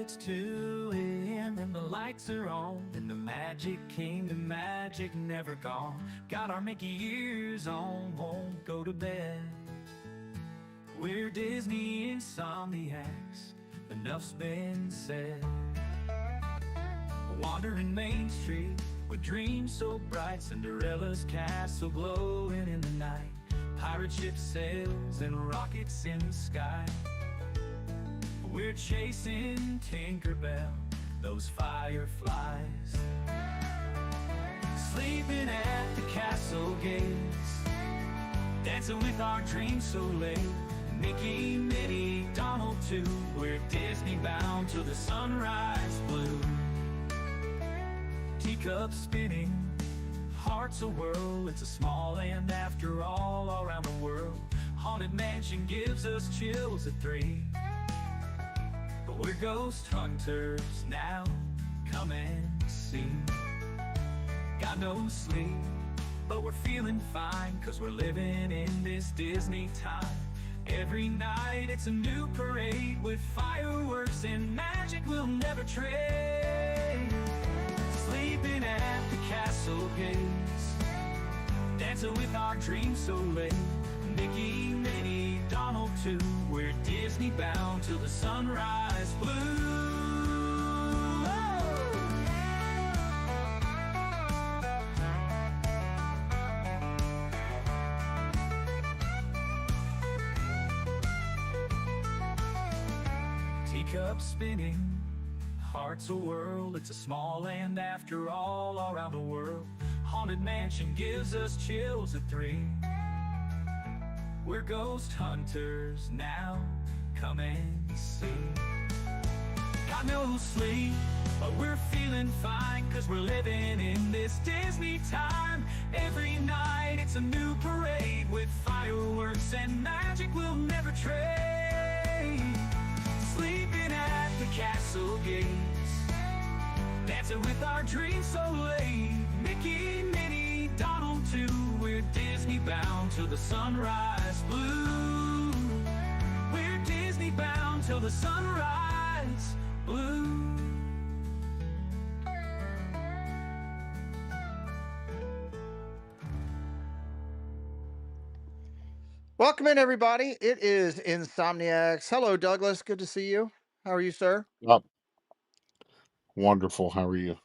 it's 2 a.m. and the lights are on. In the Magic Kingdom, magic never gone. Got our Mickey ears on, won't go to bed. We're Disney Insomniacs, enough's been said. Wandering Main Street with dreams so bright, Cinderella's castle glowing in the night. Pirate ship sails and rockets in the sky. We're chasing Tinkerbell, those fireflies. Sleeping at the castle gates, dancing with our dreams so late. Mickey, Minnie, Donald too. We're Disney bound till the sunrise blue. Teacups spinning, hearts a whirl. It's a small land after all around the world. Haunted Mansion gives us chills at 3. But we're ghost hunters now, come and see. Got no sleep, but we're feeling fine, 'cause we're living in this Disney time. Every night it's a new parade with fireworks and magic we'll never trade. Sleeping at the castle gates, dancing with our dreams so late. Mickey, Minnie, Donald too. We're Disney bound till the sunrise blue. Teacups spinning, hearts a whirl. It's a small land after all around the world. Haunted Mansion gives us chills at 3. We're ghost hunters now, come and see. Got no sleep, but we're feeling fine, 'cause we're living in this Disney time. Every night it's a new parade with fireworks and magic we'll never trade. Sleeping at the castle gates, dancing with our dreams so late. Mickey, Minnie, Donald too. We're Disney bound till the sunrise blue. We're Disney bound till the sunrise blue. Welcome in, everybody. It is Insomniacs. Hello, Douglas. Good to see you. How are you, sir? Yep. Wonderful. How are you?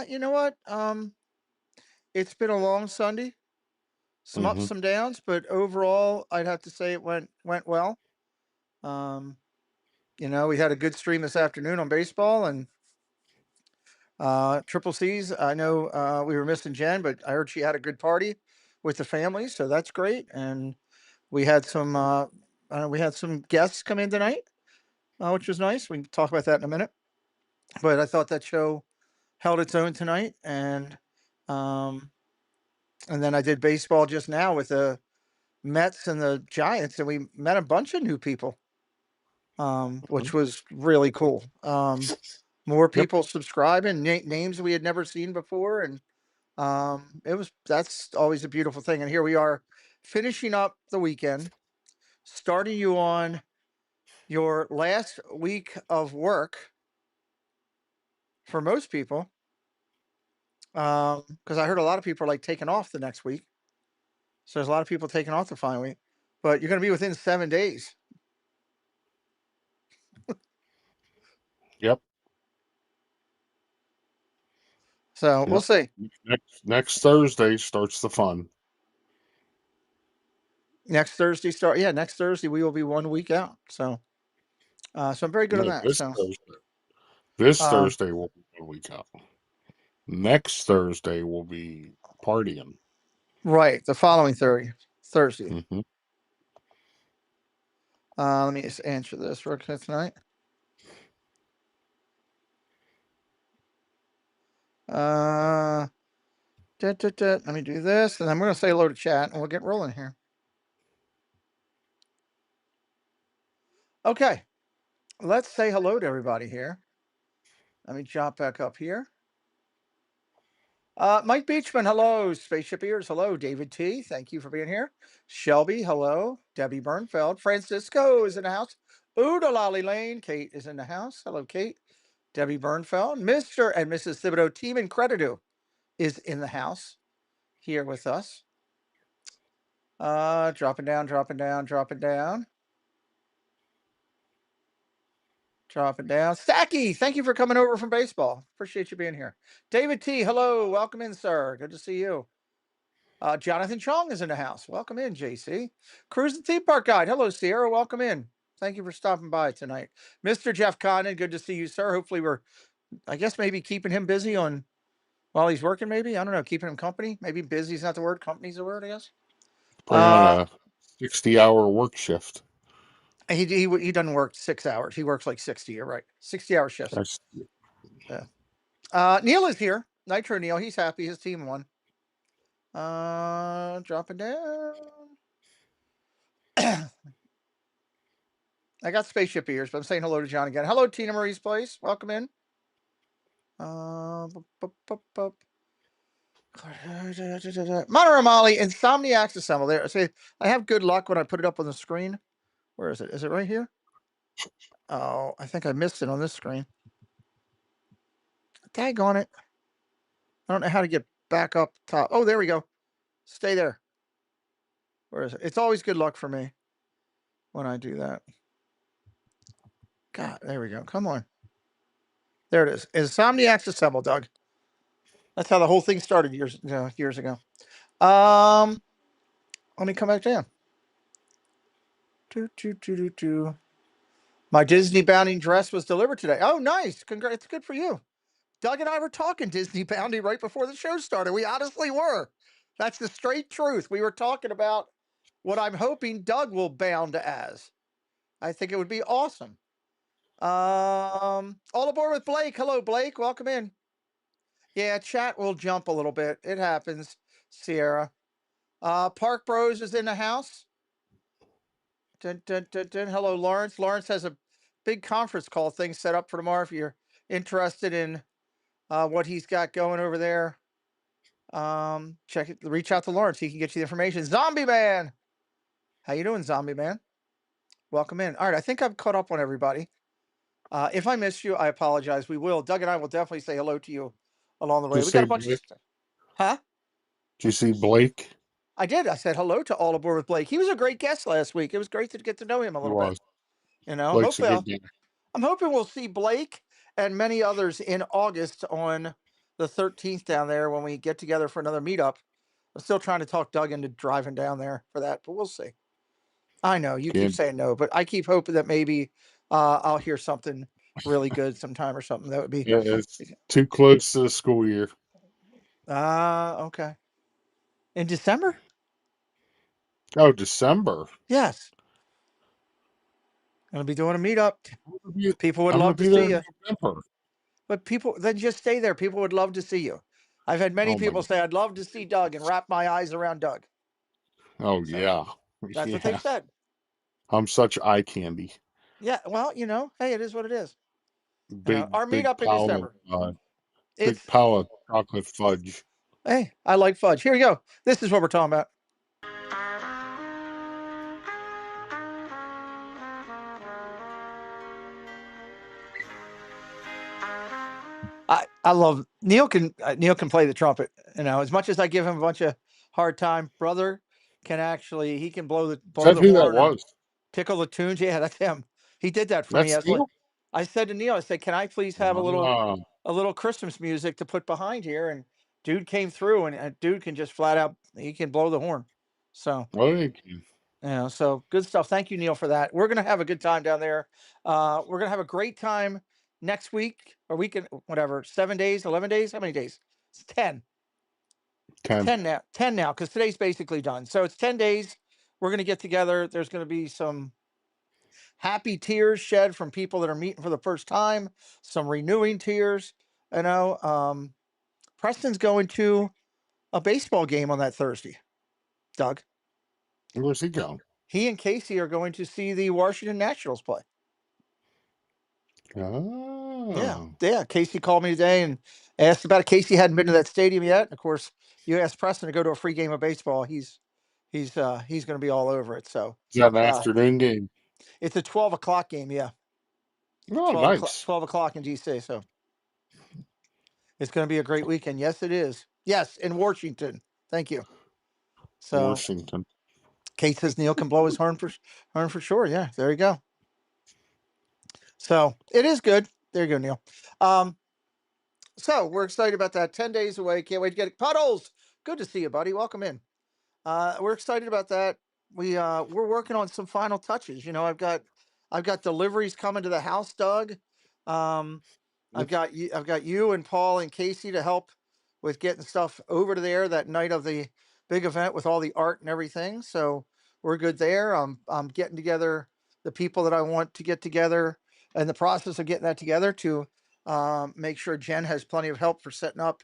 You know what? It's been a long Sunday. Some ups, Hmm. some downs, but overall, I'd have to say it went well. Um, we had a good stream this afternoon on baseball and Triple C's. I know we were missing Jen, but I heard she had a good party with the family, so that's great. And we had some guests come in tonight, which was nice. We can talk about that in a minute. But I thought that show held its own tonight, um, and then I did baseball just now with the Mets and the Giants, and we met a bunch of new people, which was really cool. More Yep. people subscribing, names we had never seen before, and that's always a beautiful thing. And here we are, finishing up the weekend, starting you on your last week of work for most people. Because I heard a lot of people are like taking off the next week. So there's a lot of people taking off the final week, but you're going to be within 7 days. Yep. So we'll Yep. see. Next Thursday starts the fun. Next Thursday next Thursday we will be 1 week out. So I'm very good on No, that. this So Thursday. This uh, Thursday will be 1 week out. Next Thursday will be partying. right, the following Thursday. Hmm. Let me just answer this real quick tonight. Let me do this, and I'm going to say hello to chat, and we'll get rolling here. Okay, let's say hello to everybody here. Let me jump back up here. Mike Beachman, hello. Spaceship Ears, hello. David T, thank you for being here. Shelby, hello. Debbie Bernfeld. Francisco is in the house. Oodalali Lane. Kate is in the house. Hello, Kate. Debbie Bernfeld, Mr. and Mrs. Thibodeau, Team Incredido is in the house here with us. Dropping down. Dropping down. Stacky, thank you for coming over from baseball. Appreciate you being here. David T, hello. Welcome in, sir. Good to see you. Jonathan Chong is in the house. Welcome in, JC. Cruise the Theme Park Guide. Hello, Sierra. Welcome in. Thank you for stopping by tonight. Mr. Jeff Condon, good to see you, sir. Hopefully I guess maybe keeping him busy while he's working, maybe. I don't know, keeping him company. Maybe busy is not the word. Company's the word, I guess. Probably on a 60-hour work shift. He doesn't work 6 hours. He works like 60, you're right. 60-hour shifts. Neil is here. Nitro Neil. He's happy. His team won. Dropping down. I got spaceship ears, but I'm saying hello to John again. Hello, Tina Marie's Place. Welcome in. Monterey Molly, Insomniacs assemble there. See, I have good luck when I put it up on the screen. Where is it? Is it right here? Oh, I think I missed it on this screen. Daggone it. I don't know how to get back up top. Oh, there we go. Stay there. Where is it? It's always good luck for me when I do that. God, there we go. Come on. There it is. Insomniacs assemble, Doug. That's how the whole thing started years ago. Let me come back down. My Disney bounding dress was delivered today. Oh, nice. Congrats. It's good for you. Doug and I were talking Disney bounding right before the show started. We honestly were. That's the straight truth. We were talking about what I'm hoping Doug will bound as. I think it would be awesome. All aboard with Blake. Hello, Blake. Welcome in. Yeah, chat will jump a little bit. It happens, Sierra. Park Bros is in the house. Hello, Lawrence. Lawrence has a big conference call thing set up for tomorrow if you're interested in what he's got going over there. Check it. Reach out to Lawrence. He can get you the information. Zombie Man. How you doing, Zombie Man? Welcome in. All right, I think I've caught up on everybody. If I missed you, I apologize. We will. Doug and I will definitely say hello to you along the way. We got a bunch of stuff. Huh? Did you see Blake? I did. I said hello to All Aboard with Blake. He was a great guest last week. It was great to get to know him a little bit. You know, Blake's a good guy. I'm hoping we'll see Blake and many others in August on the 13th down there when we get together for another meetup. I'm still trying to talk Doug into driving down there for that, but we'll see. I know you keep saying no, but I keep hoping that maybe I'll hear something really good sometime or something. That would be. Yeah, it's too close to the school year. Okay. In December? Oh, December. Yes. Gonna be doing a meetup. People would love to see you. But people then just stay there. People would love to see you. I've had many people say, I'd love to see Doug and wrap my eyes around Doug. Oh, so, yeah. That's what they've said. I'm such eye candy. Yeah, well, hey, it is what it is. Our meetup in December. Big pile of chocolate fudge. Hey, I like fudge. Here we go. This is what we're talking about. I love Neil can play the trumpet. As much as I give him a bunch of hard time, brother he can blow the horn. That was? Tickle the tunes. Yeah, that's him. He did that for me. I said to Neil, I said, can I please have a little Christmas music to put behind here? And dude came through, and dude can just flat out, he can blow the horn. So, so good stuff. Thank you, Neil, for that. We're going to have a good time down there. We're going to have a great time next week or weekend, whatever, 7 days, 11 days. How many days? It's 10. 10 now, because today's basically done. So it's 10 days. We're going to get together. There's going to be some happy tears shed from people that are meeting for the first time, some renewing tears. Preston's going to a baseball game on that Thursday. Doug. Where's he going? He and Casey are going to see the Washington Nationals play. Oh. Yeah. Casey called me today and asked about it. Casey hadn't been to that stadium yet. Of course, you asked Preston to go to a free game of baseball. He's going to be all over it. So is that an afternoon game? It's a 12 o'clock game. Yeah. Oh, nice. 12 o'clock in DC. So it's going to be a great weekend. Yes, it is. Yes, in Washington. Thank you. So Washington. Kate says Neil can blow his horn for sure. Yeah, there you go. So it is good. There you go, Neil. So we're excited about that. 10 days away. Can't wait to get it. Puddles. Good to see you, buddy. Welcome in. We're excited about that. We're working on some final touches. I've got deliveries coming to the house, Doug. Um, I've got you and Paul and Casey to help with getting stuff over to there that night of the big event with all the art and everything. So we're good there. I'm getting together the people that I want to get together, and the process of getting that together to make sure Jen has plenty of help for setting up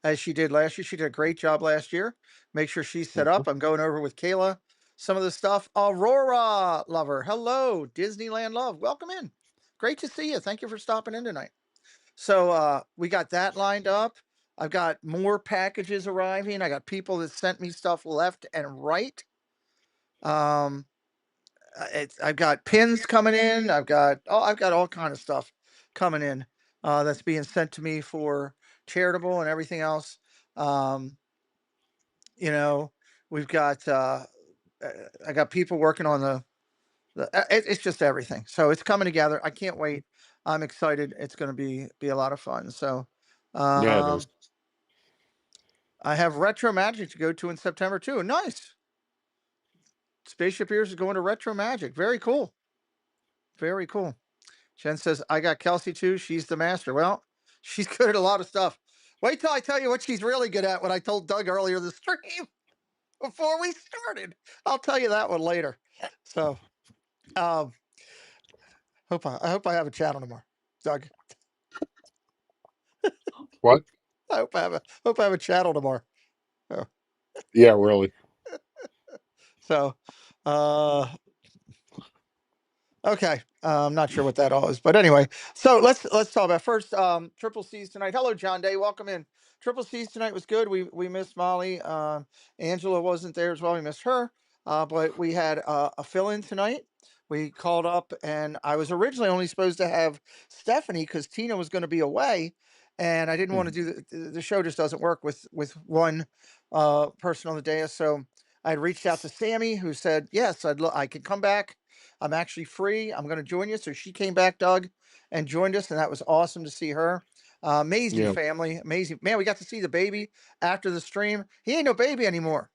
as she did last year. She did a great job last year. Make sure she's set up. I'm going over with Kayla some of the stuff. Aurora Lover, hello, Disneyland Love, welcome in. Great to see you. Thank you for stopping in tonight. So we got that lined up. I've got more packages arriving. I got people that sent me stuff left and right. Um, I've got pins coming in. I've got all kind of stuff coming in that's being sent to me for charitable and everything else. Um, you know, we've got I got people working on it's just everything. So it's coming together. I can't wait. I'm excited. It's going to be a lot of fun. So Yeah, it is. I have Retro Magic to go to in September too. Nice. Spaceship Ears is going to Retro Magic. Very cool. Very cool. Jen says, I got Kelsey too. She's the master. Well, she's good at a lot of stuff. Wait till I tell you what she's really good at, what I told Doug earlier this stream before we started. I'll tell you that one later. So um I hope I have a channel tomorrow, Doug. What? I hope I have a channel tomorrow. Oh, Yeah, really. so okay. I'm not sure what that all is, but anyway. So let's talk about first Triple C's tonight. Hello, John Day. Welcome in. Triple C's tonight was good. We missed Molly. Angela wasn't there as well. We missed her. But we had a fill-in tonight. We called up, and I was originally only supposed to have Stephanie because Tina was going to be away, and I didn't want to do the show. Just doesn't work with one person on the dais. So I had reached out to Sammy, who said yes, I could come back. I'm actually free. I'm going to join you. So she came back, Doug, and joined us, and that was awesome to see her. Amazing Yeah. family, amazing man. We got to see the baby after the stream. He ain't no baby anymore.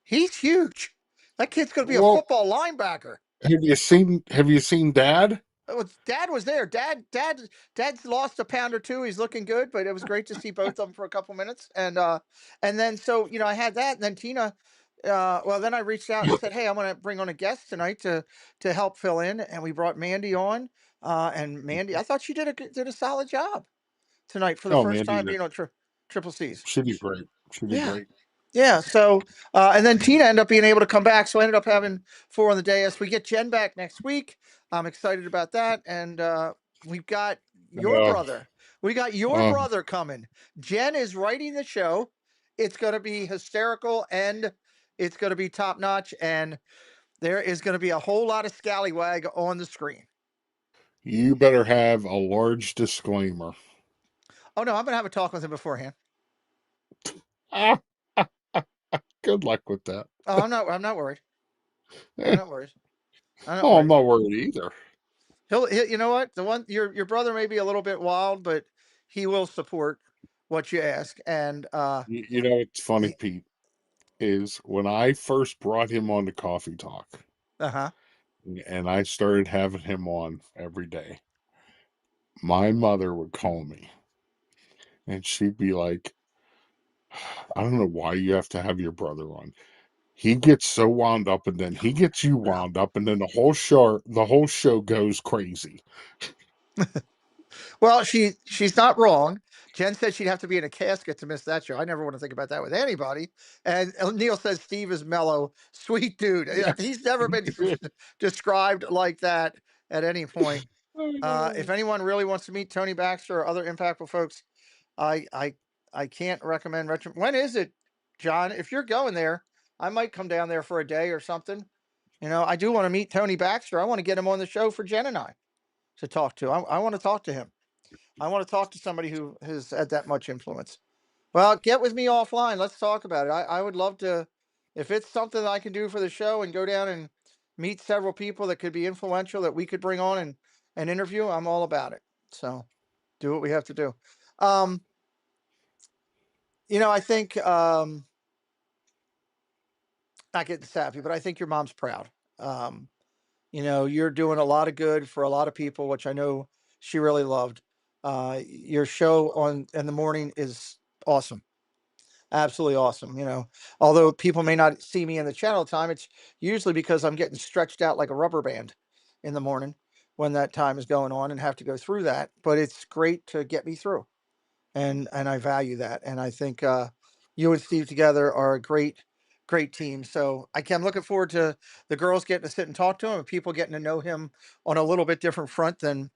He's huge. That kid's going to be a Well, football linebacker. have you seen Dad? Dad was there. Dad's lost a pound or two. He's looking good, but it was great to see both of them for a couple minutes. And then so I had that, and then Tina. Well, then I reached out and said, "Hey, I'm going to bring on a guest tonight to help fill in," and we brought Mandy on. And Mandy, I thought she did a solid job tonight for the Oh, first man, time being on Triple C's. she did great. She did Yeah. great. Yeah. So, and then Tina ended up being able to come back. So I ended up having 4 on the dais. We get Jen back next week. I'm excited about that. And we've got your Uh, brother. We got your uh, brother coming. Jen is writing the show. It's going to be hysterical and it's going to be top notch. And there is going to be a whole lot of scallywag on the screen. you better have a large disclaimer. Oh, no, I'm going to have a talk with him beforehand. Ah, good luck with that. Oh, I'm not worried. I'm not worried. I'm not Oh, I'm worried. not worried either. You know what? Your brother may be a little bit wild, but he will support what you ask. And You know what's funny, he, Pete, is when I first brought him on to Coffee Talk uh-huh. and I started having him on every day, my mother would call me and she'd be like, I don't know why you have to have your brother on. He gets so wound up and then he gets you wound up and then the whole show goes crazy. Well, she's not wrong. Jen said she'd have to be in a casket to miss that show. I never want to think about that with anybody. And Neil says Steve is mellow, sweet dude. Yeah. He's never been described like that at any point. If anyone really wants to meet Tony Baxter or other impactful folks, I I I can't recommend retro. When is it, John? If you're going there, I might come down there for a day or something. I do want to meet Tony Baxter. I want to get him on the show for Jen and I. to talk to. I want to talk to him. I want to talk to somebody who has had that much influence. Well, get with me offline. Let's talk about it. I would love to, if it's something that I can do for the show and go down and meet several people that could be influential that we could bring on and interview, I'm all about it. So do what we have to do. Um, I think, not getting sappy, but I think your mom's proud. Um, you're doing a lot of good for a lot of people, which I know she really loved. Your show on in the morning is awesome. Absolutely awesome. Although people may not see me in the channel time, it's usually because I'm getting stretched out like a rubber band in the morning when that time is going on and have to go through that. But it's great to get me through, and I value that. And I think you and Steve together are a great team. So I'm looking forward to the girls getting to sit and talk to him, and people getting to know him on a little bit different front than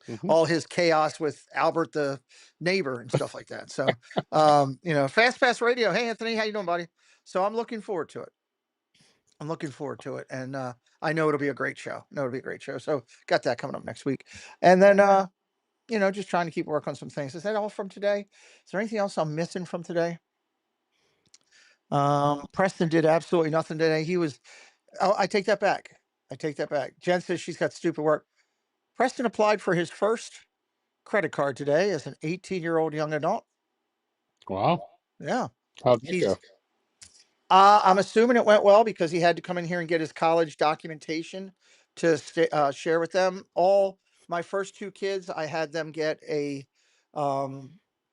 Hmm. all his chaos with Albert the neighbor and stuff like that. So, Fast Pass Radio. Hey, Anthony, how you doing, buddy? So I'm looking forward to it. I'm looking forward to it, and I know it'll be a great show. No, it'll be a great show. So got that coming up next week, and then just trying to keep work on some things. Is that all from today? Is there anything else I'm missing from today? Preston did absolutely nothing today. He was. Oh, I take that back. I take that back. Jen says she's got stupid work. Preston applied for his first credit card today as an 18-year-old young adult. Wow. Yeah. How'd that go? I'm assuming it went well because he had to come in here and get his college documentation to share with them. All my first two kids, I had them get um,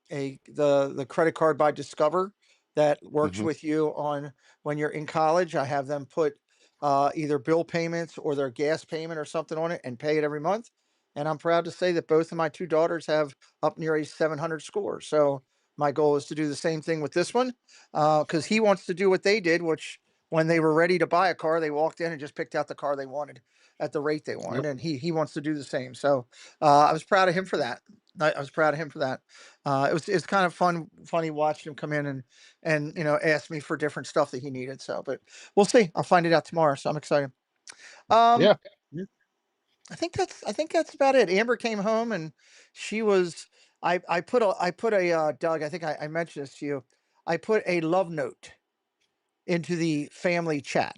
the credit card by Discover that works Hmm. with you on when you're in college. I have them put either bill payments or their gas payment or something on it and pay it every month. And I'm proud to say that both of my two daughters have up near a 700 score. So my goal is to do the same thing with this one because he wants to do what they did, which when they were ready to buy a car, they walked in and just picked out the car they wanted at the rate they wanted, Yep. and he wants to do the same. So I was proud of him for that. I was proud of him for that. It's kind of funny watching him come in and ask me for different stuff that he needed. So, but we'll see. I'll find it out tomorrow. So I'm excited. Um, Yeah. I think that's about it. Amber came home and she was. I put a Doug. I think I mentioned this to you. I put a love note into the family chat.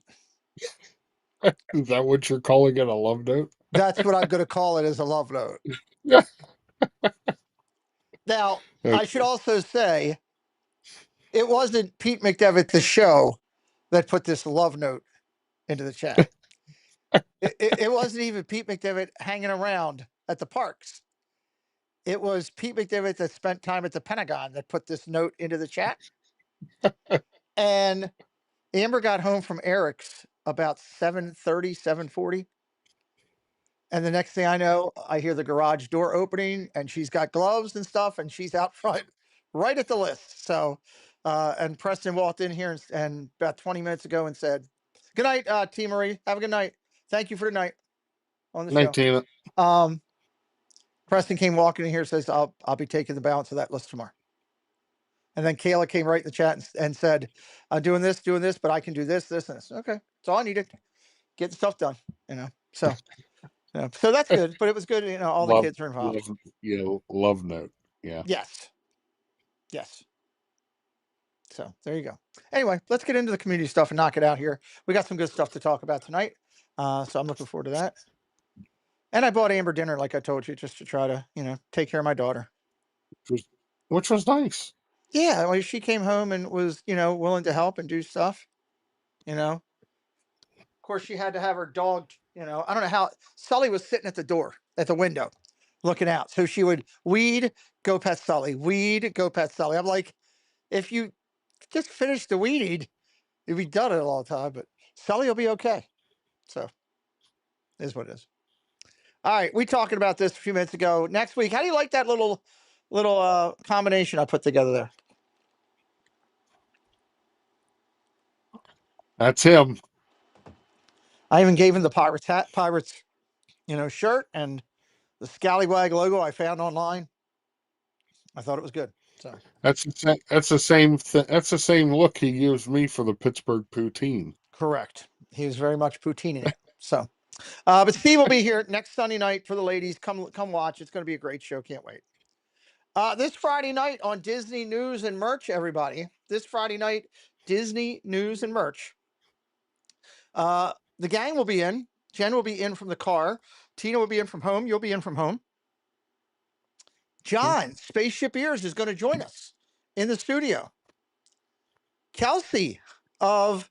Is that what you're calling it? A love note? That's what I'm going to call it, as a love note. Yeah. Now, Okay. I should also say it wasn't Pete McDevitt, the show, that put this love note into the chat. It wasn't even Pete McDevitt hanging around at the parks. It was Pete McDevitt that spent time at the Pentagon that put this note into the chat. And Amber got home from Eric's about 7:30, 7:40. And the next thing I know, I hear the garage door opening and she's got gloves and stuff and she's out front right at the list. So, and Preston walked in here and about 20 minutes ago and said, "Good night, T. Marie. Have a good night. Thank you for tonight on the show." 19. Um, Preston came walking in here and says, I'll be taking the balance of that list tomorrow. And then Kayla came right in the chat and said, "I'm doing this, but I can do this, this, and this." Okay. That's all I needed. Get the stuff done, So, so that's good. But it was good, all the Love, kids are involved. love note. Yeah. Yes. Yes. So there you go. Anyway, let's get into the community stuff and knock it out here. We got some good stuff to talk about tonight. So I'm looking forward to that. And I bought Amber dinner, like I told you, just to try to, take care of my daughter. Which was nice. Yeah, well, she came home and was, willing to help and do stuff. Of course, she had to have her dog. I don't know how Sully was sitting at the door, at the window, looking out. So she would weed, go pet Sully, weed, go pet Sully. I'm like, if you just finish the weeding, you'd be done it all the time. But Sully will be okay. So, is what it is. All right, we talking about this a few minutes ago. Next week, how do you like that little combination I put together there? That's him. I even gave him the Pirates hat, Pirates, shirt, and the Scallywag logo I found online. I thought it was good. So That's the same that's the same look he gives me for the Pittsburgh poutine. correct. He was very much poutining it. So, But Steve will be here next Sunday night for the ladies. Come watch. It's going to be a great show. Can't wait. This Friday night on Disney News and Merch, everybody. This Friday night, Disney News and Merch. The gang will be in. Jen will be in from the car. Tina will be in from home. You'll be in from home. John, Spaceship Ears, is going to join us in the studio. Kelsey of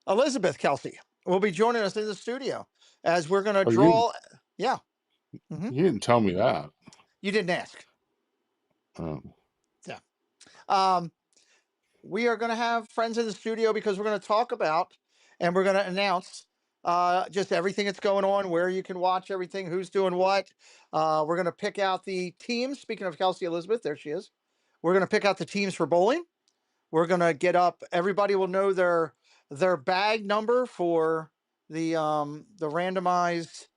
Elizabeth Kelsey will be joining us in the studio as we're going to draw. Yeah. You didn't tell me that. You didn't ask. Oh. Yeah. We are going to have friends in the studio because we're going to talk about and we're going to announce just everything that's going on, where you can watch everything, who's doing what. We're going to pick out the teams. Speaking of Kelsey Elizabeth, there she is. We're going to pick out the teams for bowling. We're going to get up. Everybody will know their bag number for the randomized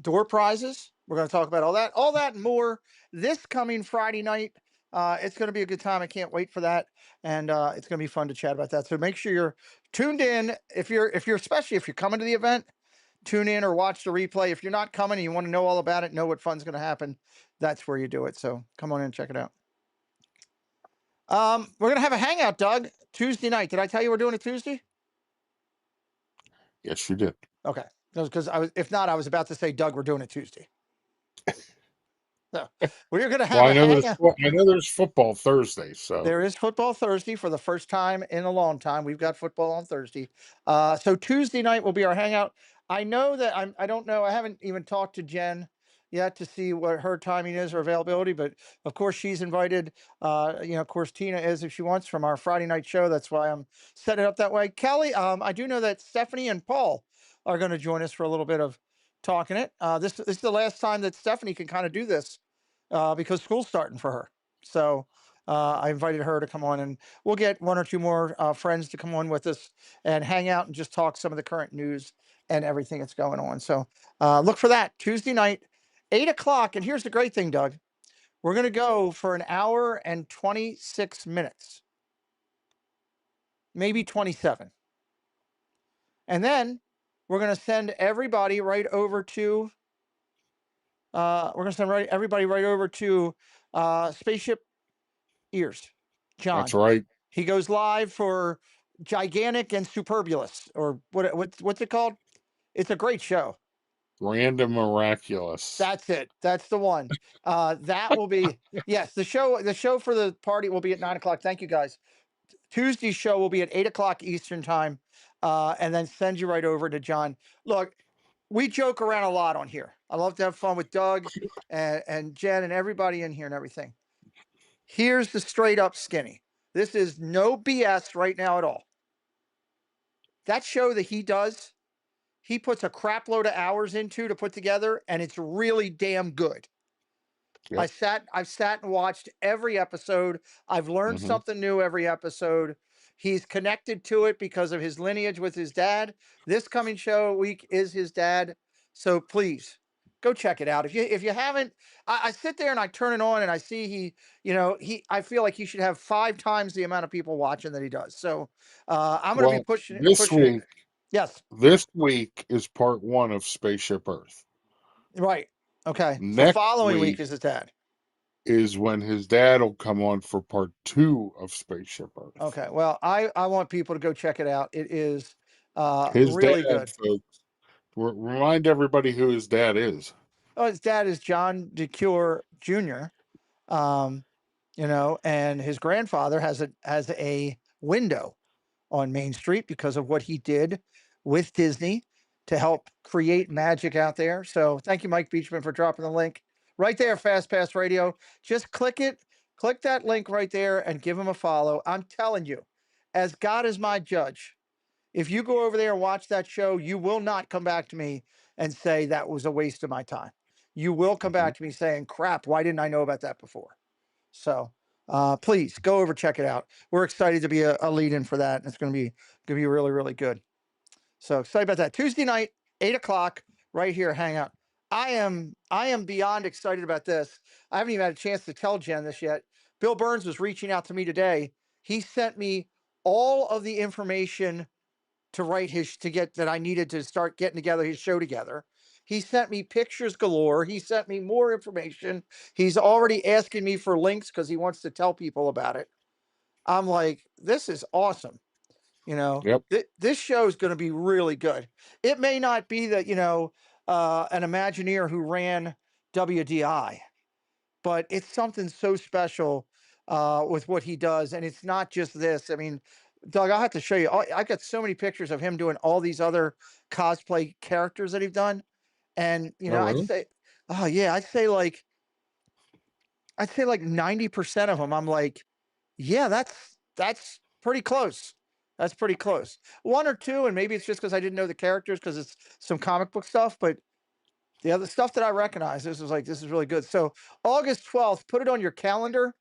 door prizes. We're going to talk about all that and more this coming Friday night. It's going to be a good time. I can't wait for that, and it's going to be fun to chat about that. So make sure you're tuned in. If you're especially if you're coming to the event, tune in or watch the replay. If you're not coming and you want to know all about it, know what fun's going to happen, that's where you do it. So come on in and check it out. We're going to have a hangout, Doug, Tuesday night. Did I tell you we're doing it Tuesday? Yes, you did. Okay. Because if not, I was about to say, Doug, we're doing it Tuesday. So we're going to have I know there's football Thursday. So there is football Thursday for the first time in a long time. We've got football on Thursday. So Tuesday night will be our hangout. I know that I don't know. I haven't even talked to Jen to see what her timing is or availability, but of course she's invited. Of course Tina is if she wants from our Friday night show. That's why I'm setting it up that way. Kelly, I do know that Stephanie and Paul are going to join us for a little bit of talking it. This is the last time that Stephanie can kind of do this because school's starting for her. So I invited her to come on, and we'll get one or two more friends to come on with us and hang out and just talk some of the current news and everything that's going on. So look for that Tuesday night. 8 o'clock. And here's the great thing, Doug. We're going to go for an hour and 26 minutes, maybe 27. And then we're going to send everybody right over to, everybody right over to Spaceship Ears. John. That's right. He goes live for Gigantic and Superbulous, or what's it called? It's a great show. Random Miraculous. That's it. That's the one. That will be yes. The show for the party will be at 9 o'clock. Thank you guys. Tuesday's show will be at 8 o'clock Eastern time, and then send you right over to John. Look, we joke around a lot on here. I love to have fun with Doug and Jen and everybody in here and everything. Here's the straight up skinny. This is no BS right now at all. That show that he does, he puts a crap load of hours into to put together, and it's really damn good. Yep. I've sat and watched every episode. I've learned something new every episode. He's connected to it because of his lineage with his dad. This coming show week is his dad. So please go check it out. If you haven't, I sit there and I turn it on and I see I feel like he should have 5 times the amount of people watching that he does. So I'm going to be pushing it. Yes. This week is part 1 of Spaceship Earth. Right. Okay. Next so following week is his dad. Is when his dad will come on for part 2 of Spaceship Earth. Okay. Well, I want people to go check it out. It is his really dad, good. Folks, remind everybody who his dad is. Oh, his dad is John DeCure Jr. And his grandfather has a window on Main Street because of what he did with Disney to help create magic out there. So thank you, Mike Beachman, for dropping the link right there. Fast Pass Radio. Just click that link right there and give him a follow. I'm telling you, as God is my judge, if you go over there and watch that show, you will not come back to me and say that was a waste of my time. You will come back to me saying, crap, why didn't I know about that before? So please go over, check it out. We're excited to be a lead in for that. And it's going to be really, really good. So excited about that. Tuesday night, 8 o'clock, right here, hangout. I am beyond excited about this. I haven't even had a chance to tell Jen this yet. Bill Burns was reaching out to me today. He sent me all of the information to write to get that I needed to start getting together his show together. He sent me pictures galore. He sent me more information. He's already asking me for links because he wants to tell people about it. I'm like, this is awesome. Yep. This show is going to be really good. It may not be that, an Imagineer who ran WDI, but it's something so special with what he does. And it's not just this. I mean, Doug, I'll have to show you. I got so many pictures of him doing all these other cosplay characters that he's done. And, Oh, I'd really? say, oh, yeah, I'd say like 90% of them. I'm like, yeah, that's pretty close. That's pretty close. One or two, and maybe it's just because I didn't know the characters because it's some comic book stuff, but the other stuff that I recognize, this is really good. So August 12th, put it on your calendar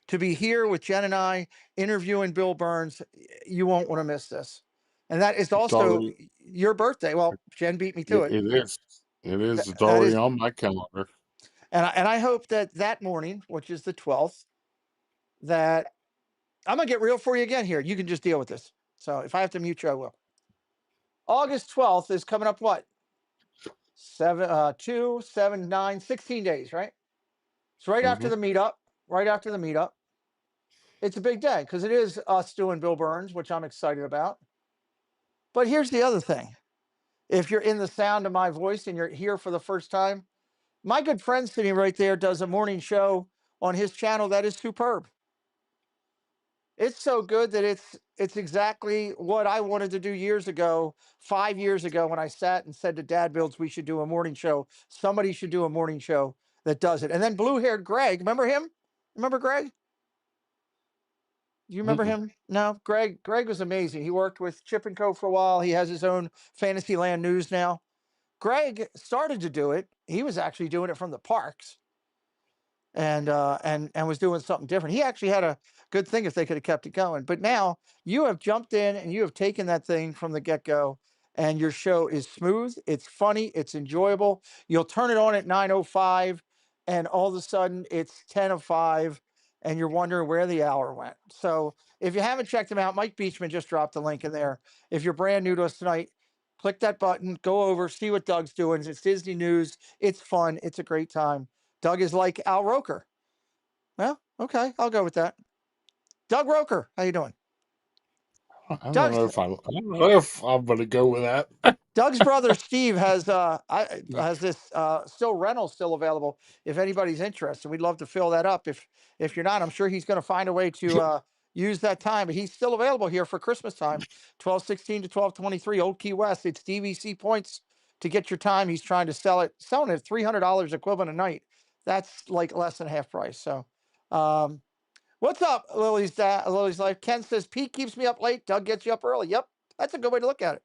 to be here with Jen and I interviewing Bill Burns. You won't want to miss this. And that is It's also already. your birthday. Well, Jen beat me to it. It is. It is. It's That already is, on my calendar. and I hope that morning, which is the 12th, that I'm gonna get real for you again here. You can just deal with this. So if I have to mute you, I will. August 12th is coming up. What? 2, 7, 9, 16 days, right? It's right after Hmm. the meetup. Right after the meetup. It's a big day because it is us doing Bill Burns, which I'm excited about. But here's the other thing. If you're in the sound of my voice and you're here for the first time, my good friend sitting right there does a morning show on his channel that is superb. It's so good that it's exactly what I wanted to do years ago, 5 years ago, when I sat and said to Dad Builds, we should do a morning show. Somebody should do a morning show that does it. And then blue-haired Greg, remember him? Remember Greg? Do you remember Mm-mm. him? No, Greg was amazing. He worked with Chip and Co for a while. He has his own Fantasyland News now. Greg started to do it. He was actually doing it from the parks and was doing something different. He actually had a good thing if they could have kept it going. But now you have jumped in and you have taken that thing from the get-go, and your show is smooth, it's funny, it's enjoyable. You'll turn it on at 9:05 and all of a sudden it's 10:05 and you're wondering where the hour went. So if you haven't checked him out, Mike Beachman just dropped the link in there. If you're brand new to us tonight, click that button, go over, see what Doug's doing. It's Disney news. It's fun. It's a great time. Doug is like Al Roker. Well, okay, I'll go with that. Doug Roker, how you doing? I don't Doug's know if I don't know if I'm gonna go with that. Doug's brother Steve has this still rental still available. If anybody's interested, we'd love to fill that up. If you're not, I'm sure he's going to find a way to use that time. But he's still available here for Christmas time, 12:16 to 12:23, Old Key West. It's DVC points to get your time. He's trying to selling it at $300 equivalent a night. That's like less than half price. So, um, what's up, Lily's life? Ken says Pete keeps me up late. Doug gets you up early. Yep, that's a good way to look at it.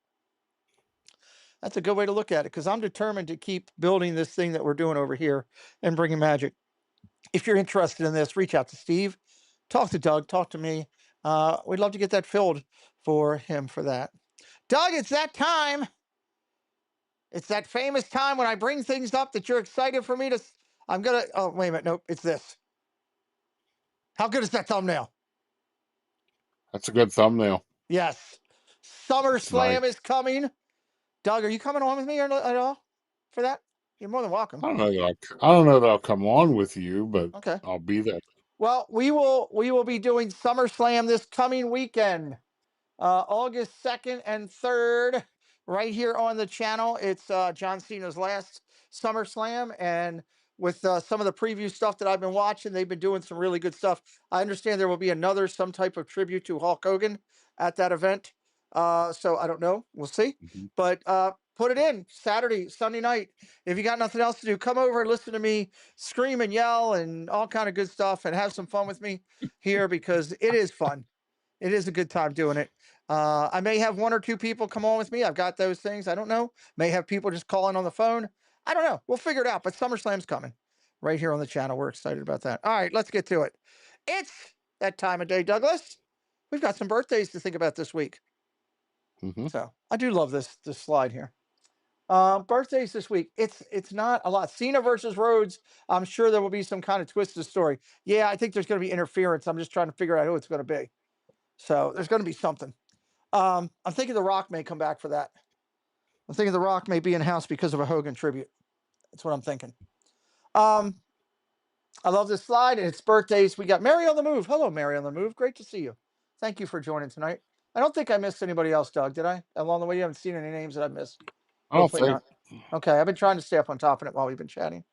That's a good way to look at it because I'm determined to keep building this thing that we're doing over here and bringing magic. If you're interested in this, reach out to Steve, talk to Doug, talk to me. We'd love to get that filled for him for that. Doug, it's that time. It's that famous time when I bring things up that you're excited for me to. I'm going to. Oh, wait a minute. Nope. It's this. How good is that thumbnail? That's a good thumbnail. Yes. It's nice. SummerSlam is coming. Doug, are you coming on with me at all for that? You're more than welcome. I don't know that I'll come on with you, but Okay. I'll be there. Well, we will be doing SummerSlam this coming weekend, August 2nd and 3rd, right here on the channel. It's John Cena's last SummerSlam, and with some of the preview stuff that I've been watching, they've been doing some really good stuff. I understand there will be some type of tribute to Hulk Hogan at that event. So I don't know. We'll see. Mhm. But put it in Saturday, Sunday night. If you got nothing else to do, come over and listen to me scream and yell and all kind of good stuff and have some fun with me here because it is fun. It is a good time doing it. I may have one or two people come on with me. I've got those things. I don't know. May have people just calling on the phone. I don't know. We'll figure it out. But SummerSlam's coming right here on the channel. We're excited about that. All right, let's get to it. It's that time of day, Douglas. We've got some birthdays to think about this week. Mhm. So I do love this slide here. Birthdays this week. It's not a lot. Cena versus Rhodes. I'm sure there will be some kind of twisted story. Yeah, I think there's going to be interference. I'm just trying to figure out who it's going to be. So there's going to be something. I'm thinking The Rock may come back for that. I'm thinking The Rock may be in house because of a Hogan tribute. That's what I'm thinking. I love this slide, and it's birthdays. We got Mary on the move. Hello, Mary on the move. Great to see you. Thank you for joining tonight. I don't think I missed anybody else, Doug. Did I? Along the way, you haven't seen any names that I've missed. I don't Hopefully think. not. Okay, I've been trying to stay up on top of it while we've been chatting.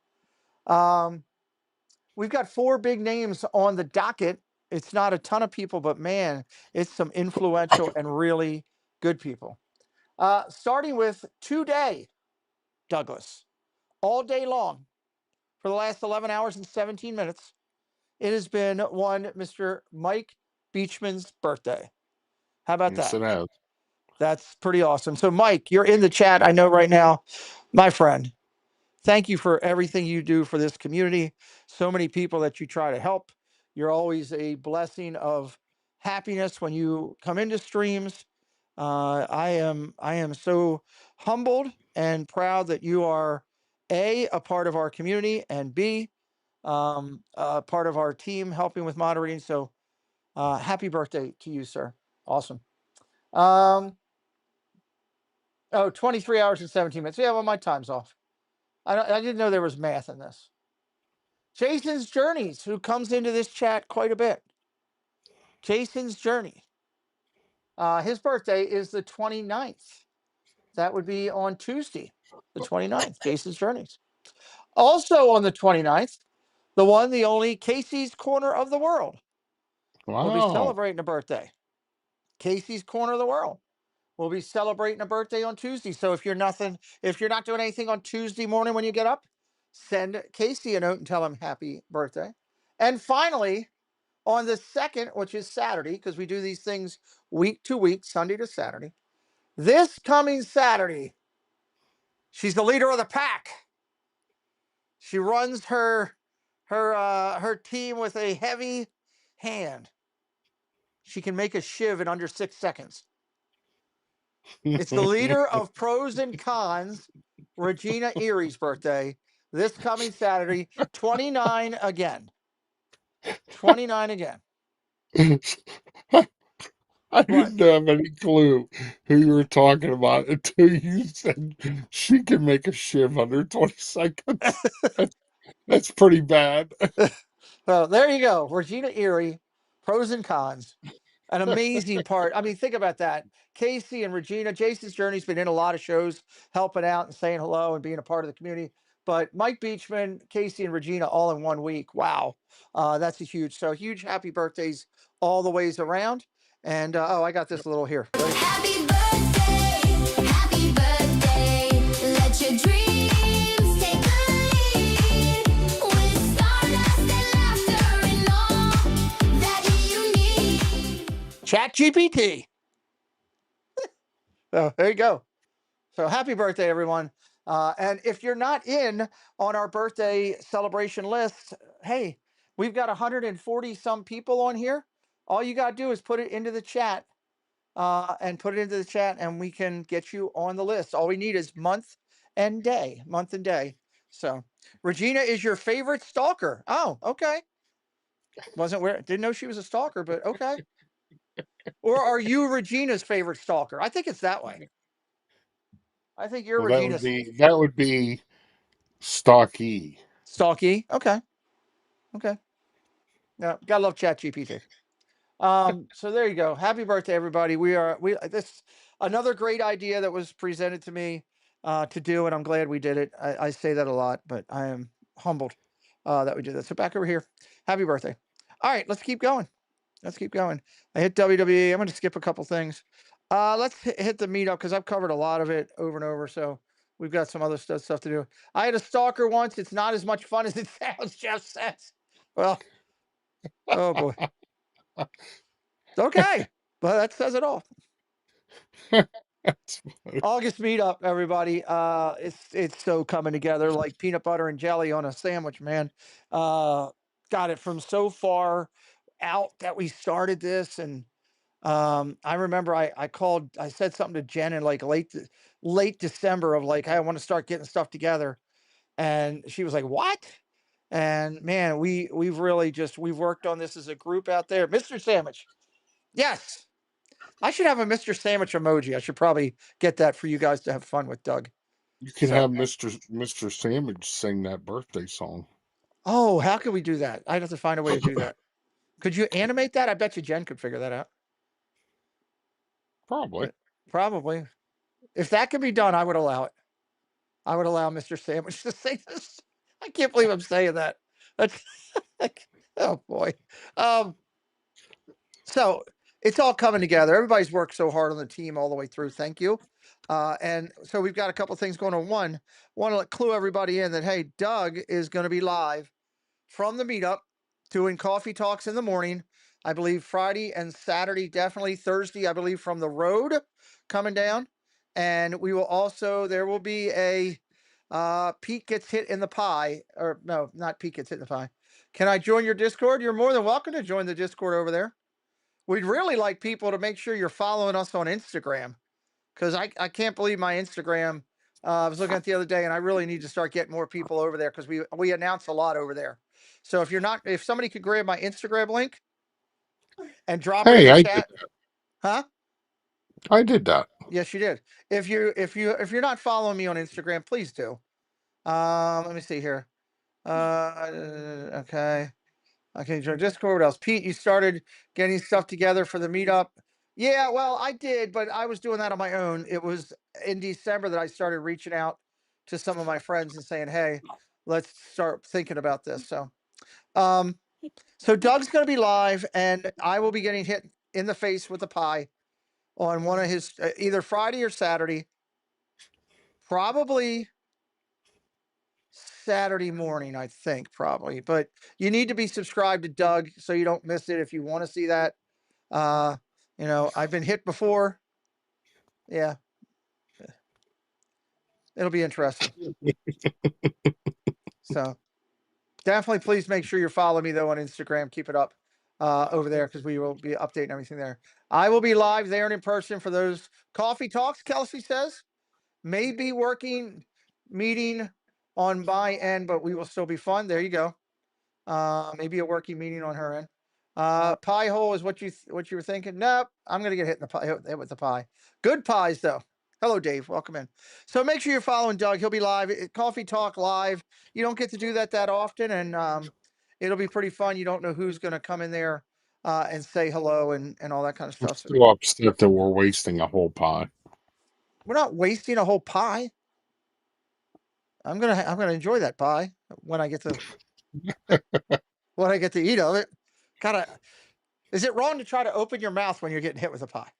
We've got 4 big names on the docket. It's not a ton of people, but man, it's some influential and really good people. Starting with today, Douglas, all day long for the last 11 hours and 17 minutes, it has been one Mr. Mike Beachman's birthday. How about Yes, that? it has. That's pretty awesome. So, Mike, you're in the chat. I know right now, my friend. Thank you for everything you do for this community. So many people that you try to help. You're always a blessing of happiness when you come into streams. I am so humbled and proud that you are a part of our community, and B, part of our team helping with moderating. So happy birthday to you, sir. Awesome. 23 hours and 17 minutes. Yeah, well, my time's off. I didn't know there was math in this. Jason's Journeys, who comes into this chat quite a bit. Jason's Journey. His birthday is the 29th. That would be on Tuesday, the 29th. Jason's Journeys. Also on the 29th, the one, the only Casey's Corner of the World will be Wow. celebrating a birthday. Casey's Corner of the World will be celebrating a birthday on Tuesday. So if you're not doing anything on Tuesday morning when you get up, send Casey a note and tell him happy birthday. And finally, on the 2nd, which is Saturday, because we do these things week to week, Sunday to Saturday, this coming Saturday, she's the leader of the pack. She runs her team with a heavy hand. She can make a shiv in under 6 seconds. It's the leader of Pros and Cons, Regina Erie's birthday, this coming Saturday, 29 again. 29 again. I didn't have any clue who you were talking about until you said she can make a shiv under 20 seconds. That's pretty bad. Well, there you go. Regina Erie, Pros and Cons. An amazing part. I mean, think about that. Casey and Regina, Jason's Journey's been in a lot of shows, helping out and saying hello and being a part of the community. But Mike Beachman, Casey, and Regina all in 1 week. Wow. That's a huge happy birthdays all the ways around. And I got this little here. Ready? Happy birthday, let your dreams take the lead. With stardust and laughter and all that you need. Chat GPT. So there you go. So happy birthday, everyone. And if you're not in on our birthday celebration list, hey, we've got 140 some people on here. All you got to do is put it into the chat and we can get you on the list. All we need is month and day. So Regina is your favorite stalker. Oh, okay. Didn't know she was a stalker, but okay. Or are you Regina's favorite stalker? I think it's that way. I think you're Well, Regina's that would be Stocky. stalky. Okay. Yeah, gotta love Chat GPT. So there you go. Happy birthday, everybody. This another great idea that was presented to me to do, and I'm glad we did it. I say that a lot, but I am humbled that we did that. So back over here. Happy birthday. All right, let's keep going. I hit WWE. I'm going to skip a couple things. Let's hit the meetup because I've covered a lot of it over and over. So we've got some other stuff to do. I had a stalker once. It's not as much fun as it sounds, Jeff says. Well, oh boy. Okay. Well, that says it all. August meetup, everybody. It's so coming together like peanut butter and jelly on a sandwich, man. Got it from so far out that we started this, and I remember I said something to Jen in like late December of like, hey, I want to start getting stuff together, and she was like, what? And man, we've worked on this as a group out there, Mr. Sandwich. Yes. I should have a Mr. Sandwich emoji. I should probably get that for you guys to have fun with Doug. You can So- have Mr. Sandwich sing that birthday song. Oh, how could we do that? I'd have to find a way to do that. Could you animate that? I bet you Jen could figure that out. Probably. Probably. If that could be done, I would allow it. I would allow Mr. Sandwich to sing this. I can't believe I'm saying that. That's oh boy. So it's all coming together. Everybody's worked so hard on the team all the way through. Thank you. And so we've got a couple things going on. One, want to clue everybody in that, hey, Doug is going to be live from the meetup doing coffee talks in the morning. I believe Friday and Saturday, definitely Thursday, I believe, from the road coming down. And we will also, there will be a Pete gets hit in the pie, or no, not Pete gets hit in the pie. Can I join your Discord? You're more than welcome to join the Discord over there. We'd really like people to make sure you're following us on Instagram, because I can't believe my Instagram. I was looking at the other day, and I really need to start getting more people over there because we announce a lot over there. So if somebody could grab my Instagram link and drop it in the chat, huh? I did that. Yes, you did. If you're not following me on Instagram, please do. Let me see here. Okay. Okay, join Discord. What else? Pete, you started getting stuff together for the meetup. Yeah, well, I did, but I was doing that on my own. It was in December that I started reaching out to some of my friends and saying, hey, let's start thinking about this. So Doug's going to be live, and I will be getting hit in the face with a pie on one of his either Friday or Saturday, probably Saturday morning, I think, probably. But you need to be subscribed to Doug so you don't miss it if you want to see that. I've been hit before. Yeah. It'll be interesting. So definitely please make sure you're following me though on Instagram. Keep it up over there because we will be updating everything there. I will be live there and in person for those coffee talks, Kelsey says. May be working meeting on my end, but we will still be fun. There you go. Maybe a working meeting on her end. Pie hole is what you were thinking. Nope, I'm gonna get hit in the pie, hit with the pie. Good pies though. Hello, Dave. Welcome in. So make sure you're following Doug. He'll be live. Coffee Talk live. You don't get to do that often, and it'll be pretty fun. You don't know who's gonna come in there and say hello and all that kind of I'm stuff. still upset that we're wasting a whole pie. We're not wasting a whole pie. I'm gonna enjoy that pie when I get to eat of it. Is it wrong to try to open your mouth when you're getting hit with a pie?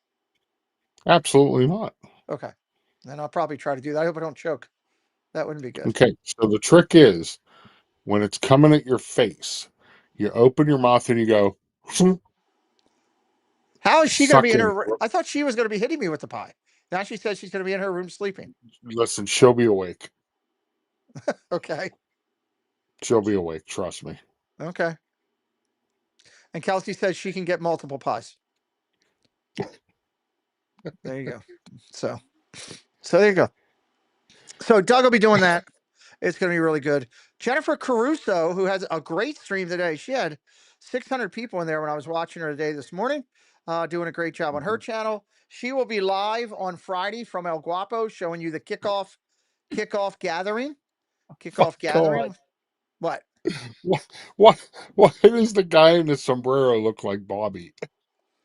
Absolutely not. Okay. Then I'll probably try to do that. I hope I don't choke. That wouldn't be good. Okay, so the trick is when it's coming at your face, you open your mouth and you go. How is she going to be in Suck her? I thought she was going to be hitting me with the pie. Now she says she's going to be in her room sleeping. Listen, she'll be awake. Okay. She'll be awake. Trust me. Okay. And Kelsey says she can get multiple pies. There you go. So there you go. So Doug will be doing that. It's going to be really good. Jennifer Caruso, who has a great stream today. She had 600 people in there when I was watching her today this morning, doing a great job on her channel. She will be live on Friday from El Guapo, showing you the kickoff gathering. Kickoff gathering. God. What? Why does the guy in the sombrero look like Bobby?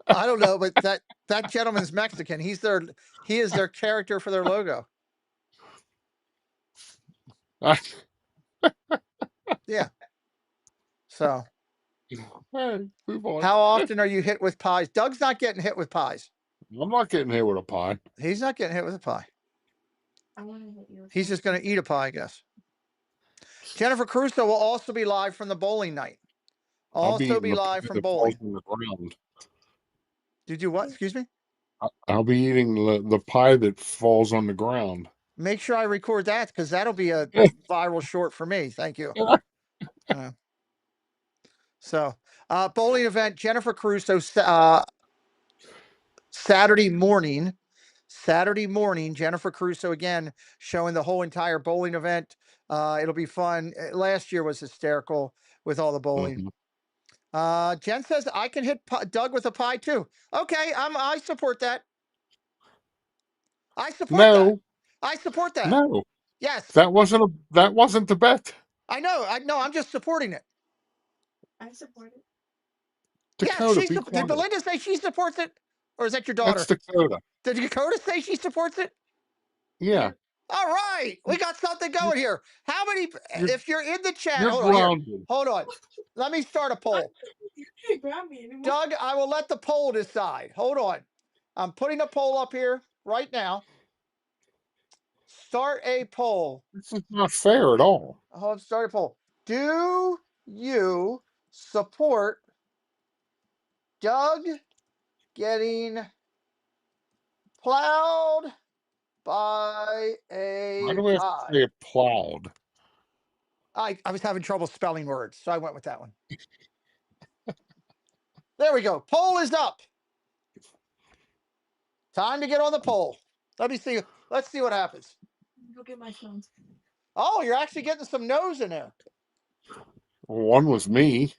I don't know, but that gentleman's Mexican. He is their character for their logo. Yeah. So Hey, move on. how often are you hit with pies? Doug's not getting hit with pies. I'm not getting hit with a pie. He's not getting hit with a pie. I want to hit you with He's just going to eat a pie, I guess. Jennifer Caruso will also be live from the bowling night. Also be live from bowling. Did you what? Excuse me? I'll be eating the pie that falls on the ground. Make sure I record that because that'll be a viral short for me. Thank you. So, bowling event, Jennifer Caruso, Saturday morning, Jennifer Caruso again, showing the whole entire bowling event. It'll be fun. Last year was hysterical with all the bowling. Jen says I can hit Doug with a pie too. Okay, I support that. I support that. No, I support that. no, Yes, that wasn't the bet. I know. I'm just supporting it. I support it. Yeah, Dakota, be did quiet. Belinda say she supports it, or is that your daughter? That's Dakota. Did Dakota say she supports it? Yeah, All right, we got something going here. How many? you're If you're in the chat, you're hold on here. grounded. Hold on. Let me start a poll. You can't grab me anymore. Doug, I will let the poll decide. Hold on. I'm putting a poll up here right now. Start a poll. This is not fair at all. Hold on, start a poll. Do you support Doug getting plowed by Why a do we have to pie? say plowed? I was having trouble spelling words, so I went with that one. There we go. Poll is up. Time to get on the poll. Let me see. Let's see what happens. Go get my phone. Oh, you're actually getting some no's in there. One was me.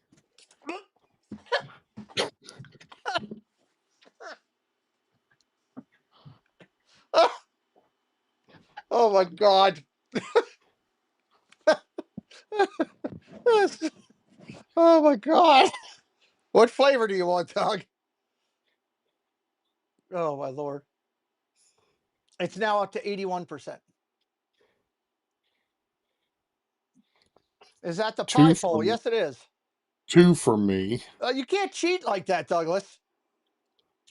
Oh my God. Oh my God. What flavor do you want, Doug? Oh my Lord. It's now up to 81%. Is that the pie Two for poll? me. Yes, it is. Two for me. You can't cheat like that, Douglas.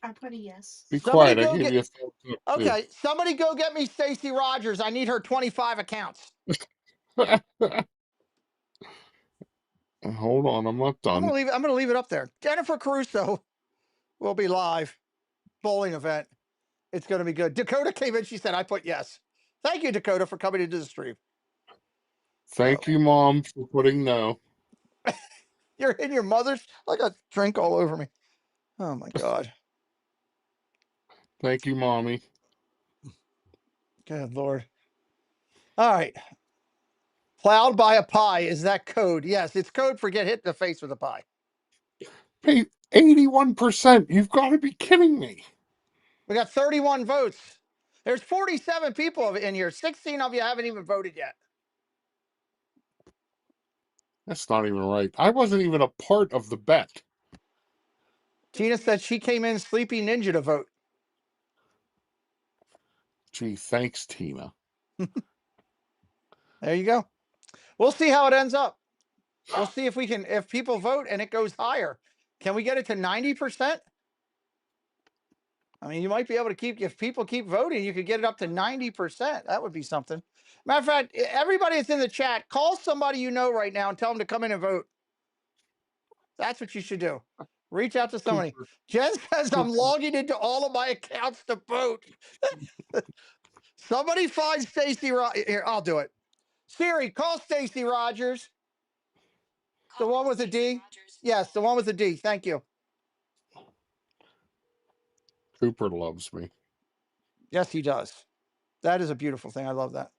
I put a yes. Be Somebody quiet. I go gave you a get. thumbs up, too. Okay, somebody go get me Stacey Rogers. I need her 25 accounts. Hold on, I'm not done. I'm gonna leave it up there. Jennifer Caruso will be live. Bowling event. It's gonna be good. Dakota came in. She said, "I put yes." Thank you, Dakota, for coming into the stream. Thank you, Mom, for putting no. You're in your mother's. I got drink all over me. Oh my God. Thank you, Mommy. Good Lord. All right. Plowed by a pie. Is that code? Yes, it's code for get hit in the face with a pie. Hey, 81%. You've got to be kidding me. We got 31 votes. There's 47 people in here. 16 of you haven't even voted yet. That's not even right. I wasn't even a part of the bet. Tina said she came in Sleepy Ninja to vote. Gee, thanks, Tina. There you go. We'll see how it ends up. We'll see if people vote and it goes higher. Can we get it to 90%? I mean, you might be able to if people keep voting, you could get it up to 90%. That would be something. Matter of fact, everybody that's in the chat, call somebody you know right now and tell them to come in and vote. That's what you should do. Reach out to somebody. Cooper. Jen says I'm logging into all of my accounts to vote. Somebody find Stacey here. I'll do it. Siri, call Stacey Rogers. The one with a D? Yes, the one with a D. Thank you. Cooper loves me. Yes, he does. That is a beautiful thing. I love that.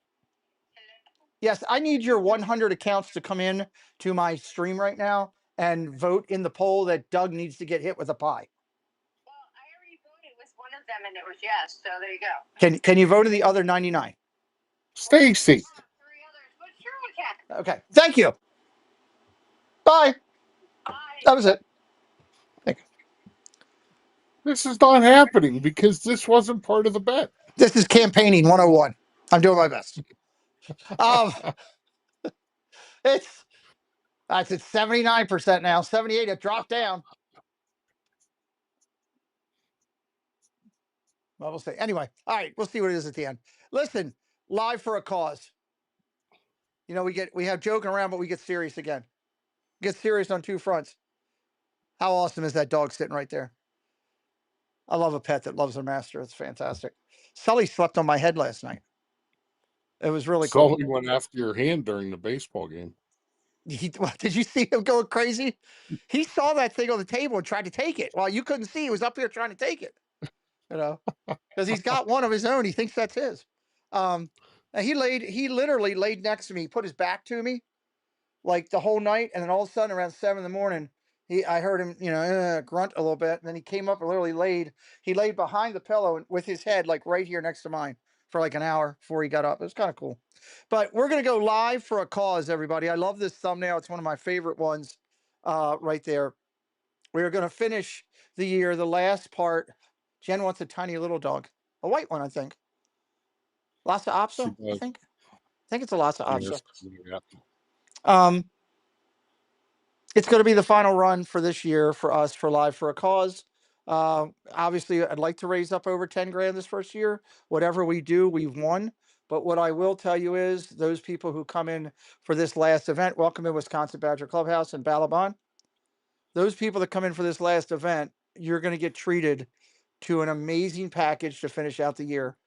Yes, I need your 100 accounts to come in to my stream right now and vote in the poll that Doug needs to get hit with a pie. Well, I already voted with one of them and it was yes, so there you go. Can you vote in the other 99? Stacy. 3 others, but sure we can. Okay. Thank you. Bye. Bye. That was it. Thank you. This is not happening because this wasn't part of the bet. This is campaigning 101. I'm doing my best. It's at 79% now. 78. It dropped down. Well, we'll see. Anyway, all right, we'll see what it is at the end. Listen, live for a cause. You know, we have joking around, but we get serious again. Get serious on two fronts. How awesome is that dog sitting right there? I love a pet that loves their master. It's fantastic. Sully slept on my head last night. It was really cool. Sully went after your hand during the baseball game. Did you see him going crazy? He saw that thing on the table and tried to take it. Well, you couldn't see. He was up here trying to take it. You know, because he's got one of his own. He thinks that's his. And he literally laid next to me, put his back to me, like the whole night, and then all of a sudden around 7 in the morning, I heard him, grunt a little bit, and then he came up and literally laid behind the pillow with his head like right here next to mine for like an hour before he got up. It was kind of cool. But we're gonna go live for a cause, everybody. I love this thumbnail. It's one of my favorite ones, right there. We are gonna finish the year, the last part. Jen wants a tiny little dog, a white one, I think. Lhasa She Apso, I does. think. I think it's a Lhasa Apso. Yes. Um, it's going to be the final run for this year for us for Live for a Cause. Obviously, I'd like to raise up over 10 grand this first year. Whatever we do, we've won. But what I will tell you is those people who come in for this last event, welcome in Wisconsin Badger Clubhouse in Balaban. Those people that come in for this last event, you're going to get treated to an amazing package to finish out the year.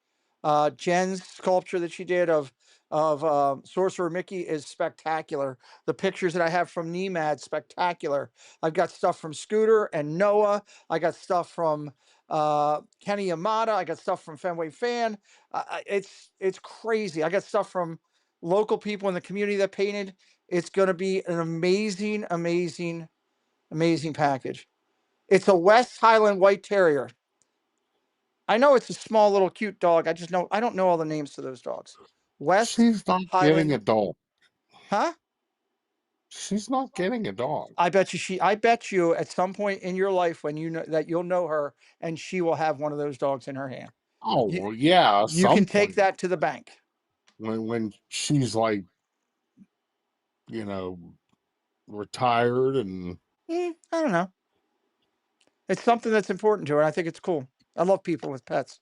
Jen's sculpture that she did of Sorcerer Mickey is spectacular. The pictures that I have from NEMAD, spectacular. I've got stuff from Scooter and Noah. I got stuff from Kenny Yamada. I got stuff from Fenway Fan. It's crazy. I got stuff from local people in the community that painted. It's going to be an amazing, amazing, amazing package. It's a West Highland White Terrier. I know it's a small little cute dog. I don't know all the names to those dogs. West She's not getting a Highland, dog. huh? She's not getting a dog. I bet you at some point in your life when you know that you'll know her and she will have one of those dogs in her hand. Oh, You, well, yeah. you can take that to the bank. When she's like, retired and I don't know. It's something that's important to her. I think it's cool. I love people with pets.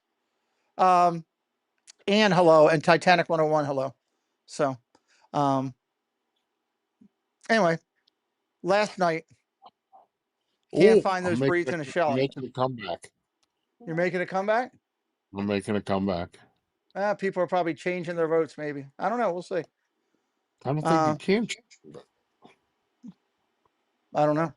And hello, and Titanic 101, hello. So, anyway, last night, can't find those breeds in a I'm shell. making a comeback. You're making a comeback? I'm making a comeback. People are probably changing their votes, maybe. I don't know. We'll see. I don't think you can change it. I don't know.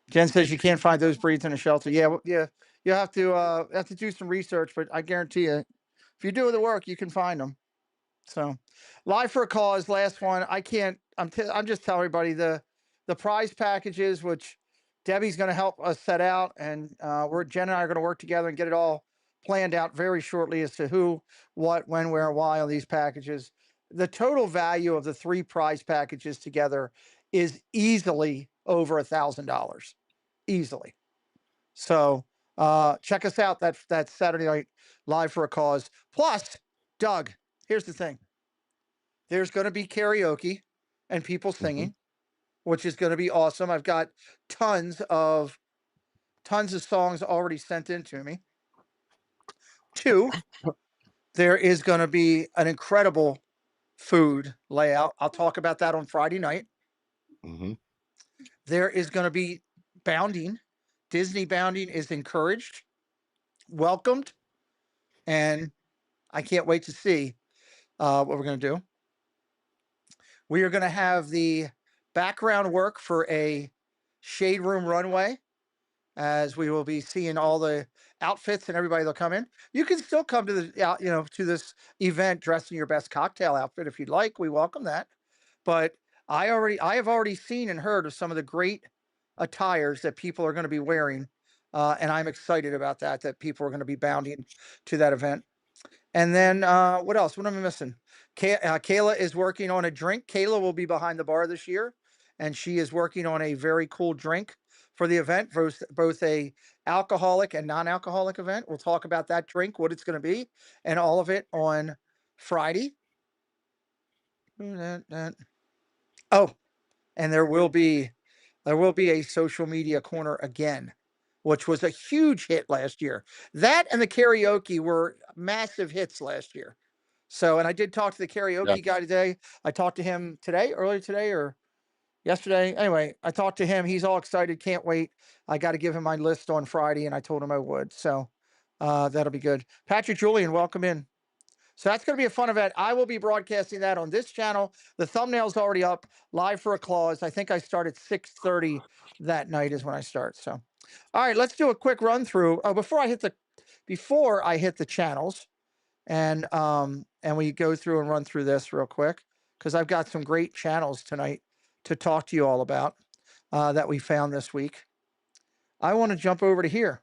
Jen says you can't find those breeds in a shelter. Yeah, yeah. You have to do some research, but I guarantee you, if you do the work, you can find them. So, Live for a Cause, last one. I can't. I'm just telling everybody the prize packages, which Debbie's going to help us set out, and Jen and I are going to work together and get it all planned out very shortly as to who, what, when, where, and why on these packages. The total value of the 3 prize packages together is easily over $1,000, easily. So check us out that Saturday night, Live for a Cause. Plus, Doug, here's the thing. There's going to be karaoke and people singing, which is going to be awesome. I've got tons of songs already sent in to me. 2, there is going to be an incredible food layout. I'll talk about that on Friday night. There is going to be bounding. Disney bounding is encouraged, welcomed, and I can't wait to see what we're going to do. We are going to have the background work for a shade room runway, as we will be seeing all the outfits and everybody that'll come in. You can still come to the to this event dressed in your best cocktail outfit if you'd like. We welcome that. But I have already seen and heard of some of the great attires that people are going to be wearing, and I'm excited about that people are going to be bounding to that event. And then what else? What am I missing? Kayla is working on a drink. Kayla will be behind the bar this year, and she is working on a very cool drink for the event, both a alcoholic and non-alcoholic event. We'll talk about that drink, what it's going to be, and all of it on Friday. Oh, and there will be a social media corner again, which was a huge hit last year. That and the karaoke were massive hits last year. So, and I did talk to the karaoke guy today. I talked to him earlier today or yesterday. Anyway, I talked to him. He's all excited. Can't wait. I got to give him my list on Friday, and I told him I would. So that'll be good. Patrick Julian, welcome in. So that's going to be a fun event. I will be broadcasting that on this channel. The thumbnail's already up. Live for a Cause. I think I start at 6:30 that night is when I start. So, all right, let's do a quick run through. Before I hit the channels, and we go through and run through this real quick because I've got some great channels tonight to talk to you all about. that we found this week. I want to jump over to here.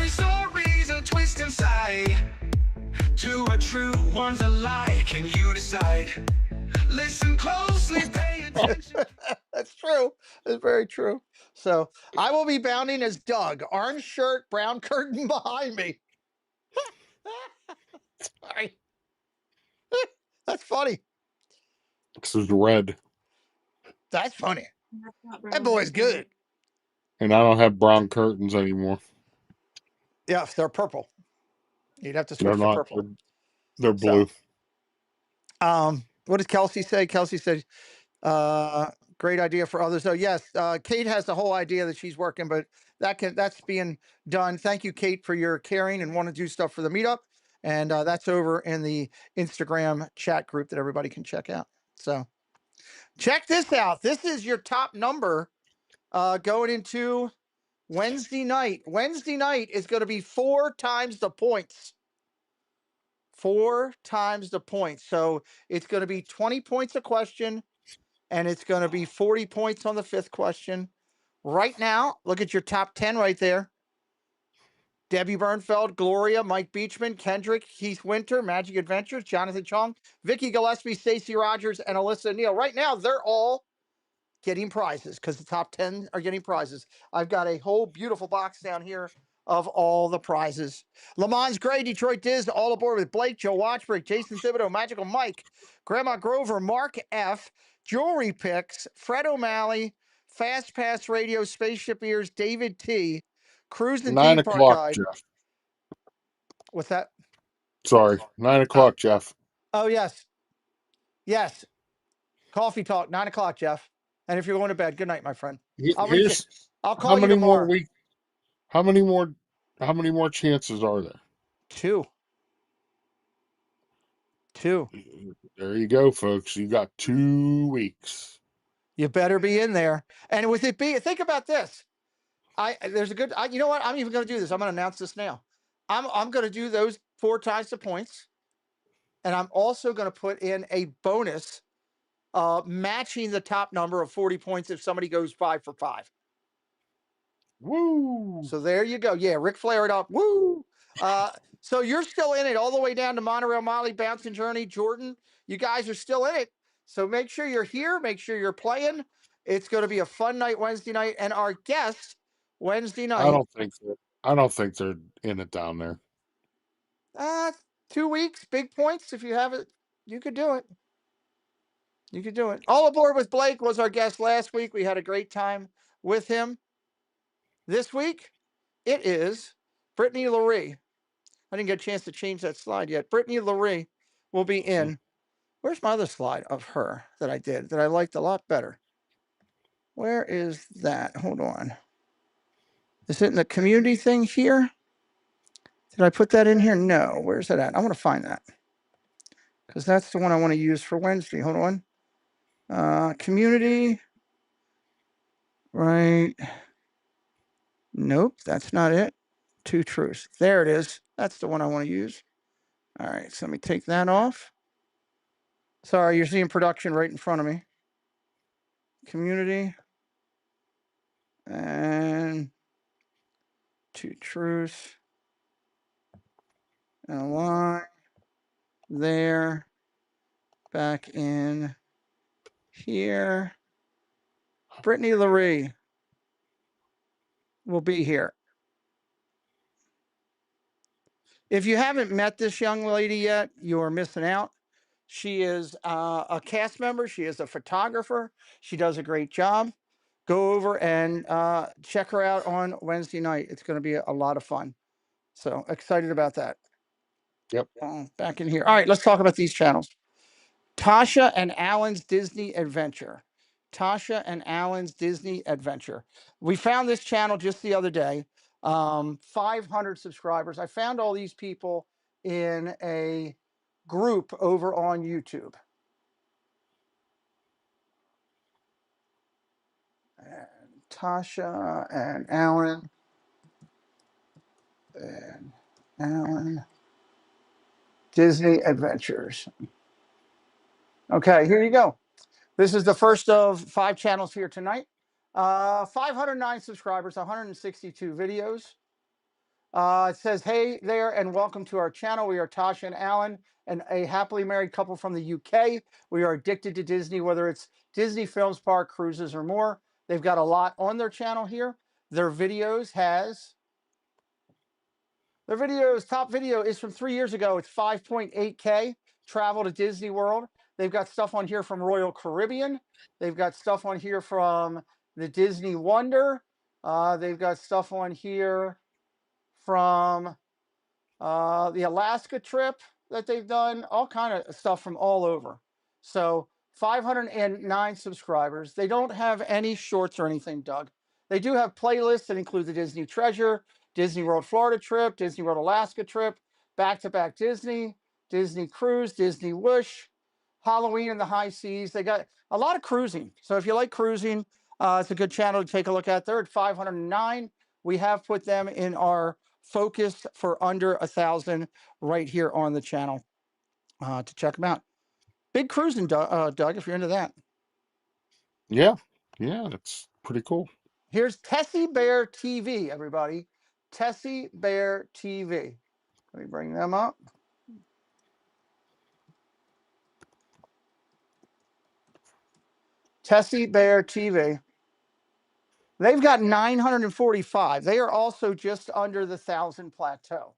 Stories a twist inside. Two are true, one's a lie. Can you decide? Listen closely, pay attention. That's true. That's very true. So I will be bounding as Doug. Orange shirt, brown curtain behind me. Sorry. That's funny. This is red, That's funny. That's not That brown, boy's that's brown. good. and I don't have brown curtains anymore. Yeah, they're purple. You'd have to They're switch to not. purple. They're blue. What does Kelsey say? Kelsey said, great idea for others. So yes, Kate has the whole idea that she's working, but that's being done. Thank you, Kate, for your caring and want to do stuff for the meetup. And that's over in the Instagram chat group that everybody can check out. So check this out. This is your top number going into Wednesday night. Wednesday night is going to be 4 times the points. 4 times the points. So it's going to be 20 points a question, and it's going to be 40 points on the 5th question. Right now, look at your top 10 right there. Debbie Bernfeld, Gloria, Mike Beachman, Kendrick, Keith Winter, Magic Adventures, Jonathan Chong, Vicky Gillespie, Stacey Rogers, and Alyssa Neal. Right now, they're all getting prizes because the top 10 are getting prizes. I've got a whole beautiful box down here of all the prizes. Lamont Gray, Detroit Diz, all aboard with Blake, Joe Watchbrick, Jason Thibodeau, Magical Mike, Grandma Grover, Mark F., Jewelry Picks, Fred O'Malley, Fast Pass Radio, Spaceship Ears, David T., Cruise and 9 Theme Park o'clock, Guide. Jeff. What's that? Sorry, 9 o'clock, Jeff. Oh, yes. Yes. Coffee talk, 9 o'clock, Jeff. And if you're going to bed, good night, my friend. I'll call you tomorrow. How many more chances are there? 2. There you go, folks. You got 2 weeks. You better be in there. And with it being, think about this. There's a good, you know what? I'm even going to do this. I'm going to announce this now. I'm going to do those 4 times the points. And I'm also going to put in a bonus matching the top number of 40 points if somebody goes 5 for 5. Woo! So there you go. Yeah, Ric Flair it up. Woo! So you're still in it all the way down to Monorail Molly, Bouncing Journey, Jordan. You guys are still in it. So make sure you're here. Make sure you're playing. It's going to be a fun night Wednesday night. And our guest Wednesday night. I don't think they're in it down there. 2 weeks, big points. If you have it, you could do it. You could do it. All Aboard with Blake was our guest last week. We had a great time with him. This week, it is Brittany Laree. I didn't get a chance to change that slide yet. Brittany Laree will be in. Where's my other slide of her that I did that I liked a lot better? Where is that? Hold on. Is it in the community thing here? Did I put that in here? No. Where's that at? I want to find that because that's the one I want to use for Wednesday. Hold on. Community. Right. Nope, that's not it. 2 truths. There it is. That's the one I want to use. All right, so let me take that off. Sorry, you're seeing production right in front of me. Community. And 2 truths. And a line. There. Back in here. Brittany Laree will be here. If you haven't met this young lady yet, you're missing out. She is a cast member. She is a photographer. She does a great job. Go over and check her out on Wednesday night. It's going to be a lot of fun. So excited about that. Yep. Back in here. All right, let's talk about these channels. Tasha and Alan's Disney Adventure. Tasha and Alan's Disney Adventure. We found this channel just the other day. 500 subscribers. I found all these people in a group over on YouTube. And Tasha and Alan. And Alan Disney Adventures. Okay, here you go. This is the first of 5 channels here tonight. 509 subscribers, 162 videos. It says, hey there, and welcome to our channel. We are Tasha and Alan, and a happily married couple from the UK. We are addicted to Disney, whether it's Disney films, park, cruises, or more. They've got a lot on their channel here. Their videos top video is from 3 years ago. It's 5.8K, travel to Disney World. They've got stuff on here from Royal Caribbean. They've got stuff on here from the Disney Wonder. They've got stuff on here from the Alaska trip that they've done, all kind of stuff from all over. So 509 subscribers. They don't have any shorts or anything, Doug. They do have playlists that include the Disney Treasure, Disney World Florida trip, Disney World Alaska trip, back-to-back Disney, Disney Cruise, Disney Wish, Halloween in the High Seas. They got a lot of cruising. So if you like cruising, it's a good channel to take a look at. They're at 509. We have put them in our focus for under 1,000 right here on the channel to check them out. Big cruising, Doug, if you're into that. Yeah, it's pretty cool. Here's Tessie Bear TV, everybody. Tessie Bear TV. Let me bring them up. Tessie Bear TV. They've got 945. They are also just under the 1,000 plateau.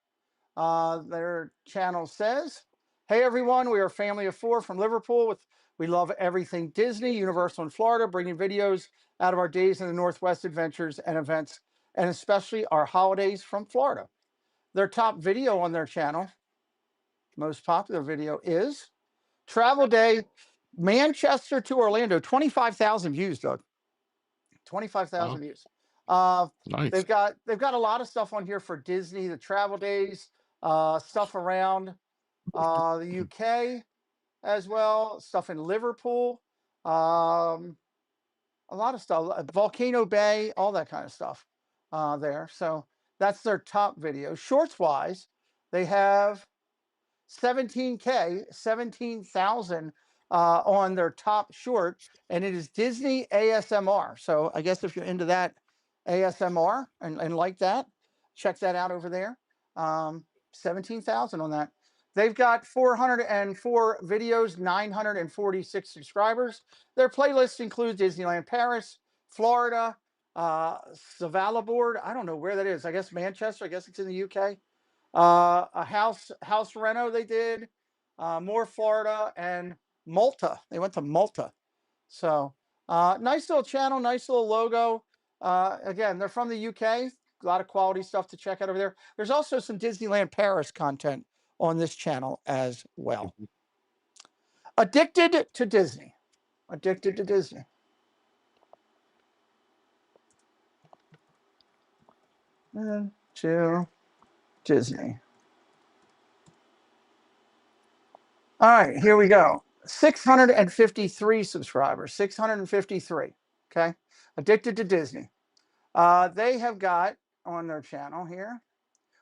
Their channel says, hey everyone, we are a family of 4 from Liverpool. We love everything Disney, Universal, and Florida, bringing videos out of our days in the Northwest adventures and events, and especially our holidays from Florida. Their top video on their channel, most popular video, is Travel Day, Manchester to Orlando, 25,000 views, Doug. 25,000 views. Nice. They've got a lot of stuff on here for Disney, the travel days, stuff around the UK as well, stuff in Liverpool, a lot of stuff, Volcano Bay, all that kind of stuff there. So that's their top video. Shorts wise, they have 17K, 17,000 on their top short, and it is Disney ASMR. So I guess if you're into that ASMR and like that, check that out over there. 17,000 on that. They've got 404 videos, 946 subscribers. Their playlists include Disneyland Paris, Florida, Savalabord. I don't know where that is. I guess Manchester. I guess it's in the UK. A house reno they did, more Florida, and Malta. They went to Malta. So nice little channel, nice little logo. Again, they're from the UK. A lot of quality stuff to check out over there. There's also some Disneyland Paris content on this channel as well. Addicted to Disney. Addicted to Disney. To Disney. All right, here we go. 653 subscribers, 653. Okay, addicted to Disney. They have got on their channel here,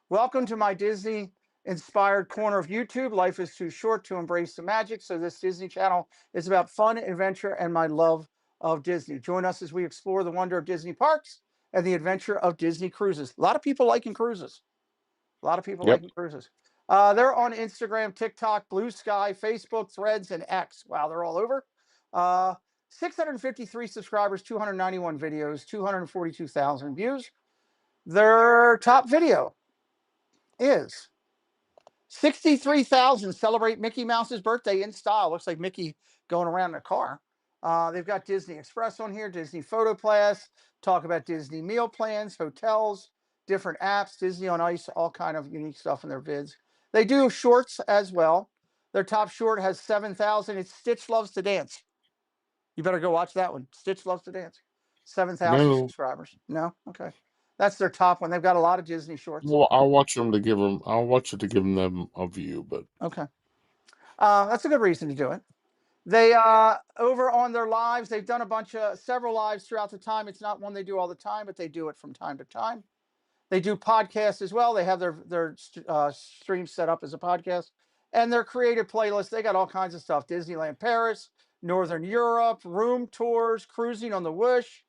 welcome to my Disney inspired corner of YouTube. Life is too short to embrace the magic. So this Disney channel is about fun, adventure, and my love of Disney. Join us as we explore the wonder of Disney parks and the adventure of Disney cruises. A lot of people liking cruises. A lot of people liking cruises. They're on Instagram, TikTok, Blue Sky, Facebook, Threads, and X. Wow, they're all over. 653 subscribers, 291 videos, 242,000 views. Their top video is 63,000 celebrate Mickey Mouse's birthday in style. Looks like Mickey going around in a car. They've got Disney Express on here, Disney Photo Pass, talk about Disney meal plans, hotels, different apps, Disney on Ice, all kind of unique stuff in their vids. They do shorts as well. Their top short has 7,000. It's Stitch Loves to Dance. You better go watch that one. Stitch Loves to Dance. 7,000 subscribers. No? Okay. That's their top one. They've got a lot of Disney shorts. Well, I'll watch it to give them a view, but okay. That's a good reason to do it. They over on their lives, they've done several lives throughout the time. It's not one they do all the time, but they do it from time to time. They do podcasts as well. They have their stream set up as a podcast. And their creative playlist, they got all kinds of stuff. Disneyland Paris, Northern Europe, room tours, cruising on the Whoosh,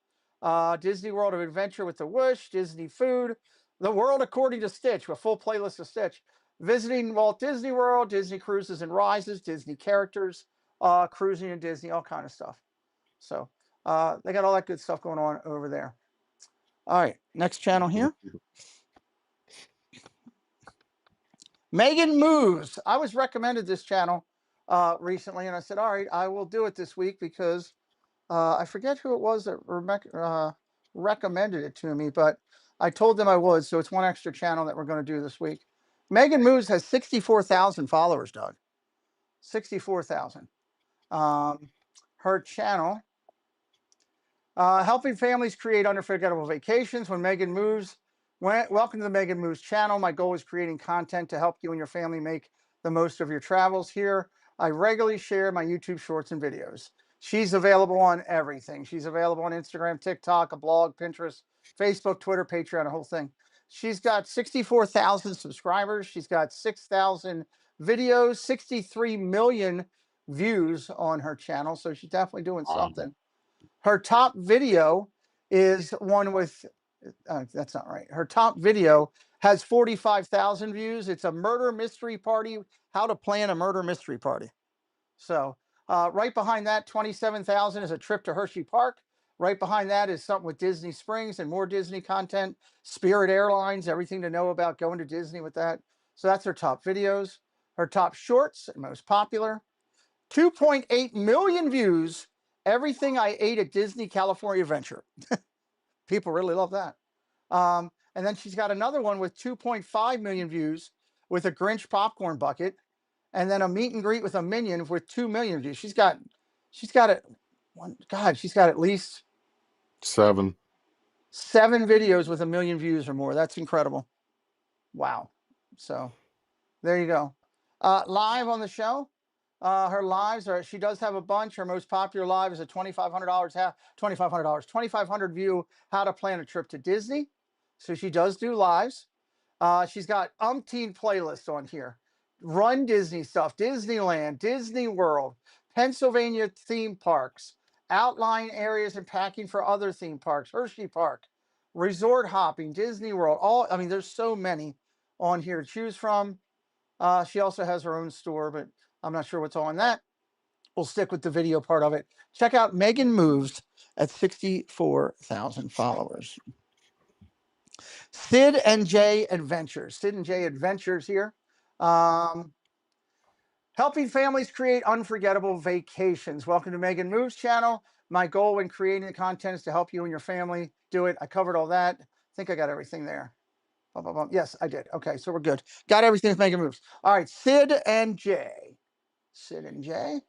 Disney World of Adventure with the Whoosh, Disney food, the world according to Stitch, a full playlist of Stitch, visiting Walt Disney World, Disney cruises and rises, Disney characters, cruising in Disney, all kind of stuff. So they got all that good stuff going on over there. All right, next channel here. Megan Moves. I was recommended this channel recently, and I said, all right, I will do it this week because I forget who it was that recommended it to me, but I told them I would, so it's one extra channel that we're going to do this week. Megan Moves has 64,000 followers, Doug. 64,000. Her channel, helping families create unforgettable vacations. When Megan Moves, welcome to the Megan Moves channel. My goal is creating content to help you and your family make the most of your travels. Here, I regularly share my YouTube shorts and videos. She's available on everything. She's available on Instagram, TikTok, a blog, Pinterest, Facebook, Twitter, Patreon, a whole thing. She's got 64,000 subscribers. She's got 6,000 videos, 63 million views on her channel. So she's definitely doing something. Her top video is one with, that's not right. Her top video has 45,000 views. It's a murder mystery party, how to plan a murder mystery party. So right behind that, 27,000 is a trip to Hershey Park. Right behind that is something with Disney Springs and more Disney content, Spirit Airlines, everything to know about going to Disney with that. So that's her top videos. Her top shorts, most popular, 2.8 million views. Everything I ate at Disney California Adventure. People really love that. And then she's got another one with 2.5 million views with a Grinch popcorn bucket, and then a meet and greet with a minion with 2 million views. She's got it. She's got at least 7 videos with 1 million views or more. That's incredible. Wow. So there you go. Live on the show. Her lives are, she does have a bunch. Her most popular live is a $2,500 view how to plan a trip to Disney. So she does do lives. She's got umpteen playlists on here. Run Disney stuff, Disneyland, Disney World, Pennsylvania theme parks, outline areas and packing for other theme parks, Hershey Park, resort hopping, Disney World. I mean, there's so many on here to choose from. She also has her own store, but I'm not sure what's on that. We'll stick with the video part of it. Check out Megan Moves at 64,000 followers. Sid and Jay Adventures. Sid and Jay Adventures here. Helping families create unforgettable vacations. Welcome to Megan Moves channel. My goal when creating the content is to help you and your family do it. I covered all that. I think I got everything there. Yes, I did. Okay, so we're good. Got everything with Megan Moves. All right, Sid and Jay. Sid and Jay.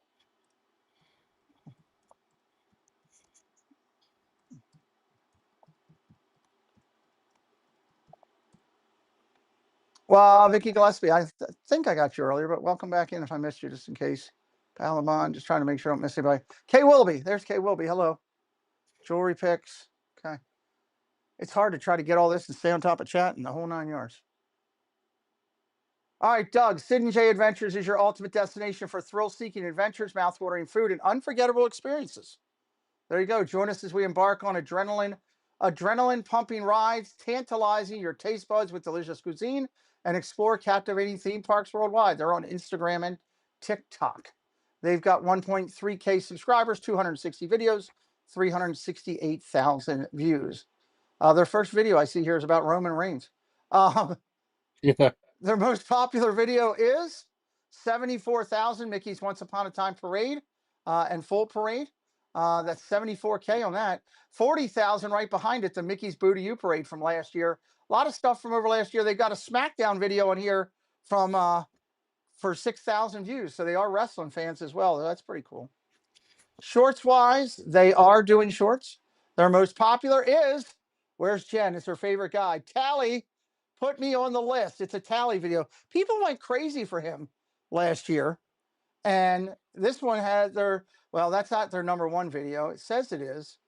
Well, Vicky Gillespie, I think I got you earlier, but welcome back in if I missed you, just in case. Palamon, just trying to make sure I don't miss anybody. Kay Wilby, there's Kay Wilby. Hello. Jewelry picks. Okay. It's hard to try to get all this and stay on top of chat and the whole 9 yards. All right, Doug, Sid and Jay Adventures is your ultimate destination for thrill-seeking adventures, mouth-watering food, and unforgettable experiences. There you go. Join us as we embark on adrenaline-pumping rides, tantalizing your taste buds with delicious cuisine, and explore captivating theme parks worldwide. They're on Instagram and TikTok. They've got 1.3K subscribers, 260 videos, 368,000 views. Their first video I see here is about Roman Reigns. Yeah. Their most popular video is 74,000 Mickey's Once Upon a Time Parade and full parade. That's 74K on that. 40,000 right behind it, the Mickey's Boo to You Parade from last year. A lot of stuff from over last year. They've got a SmackDown video on here from for 6,000 views. So they are wrestling fans as well. That's pretty cool. Shorts wise, they are doing shorts. Their most popular is, where's Jen? It's her favorite guy. Tally put me on the list. It's a Tally video. People went crazy for him last year. And this one had well, that's not their #1 video. It says it is.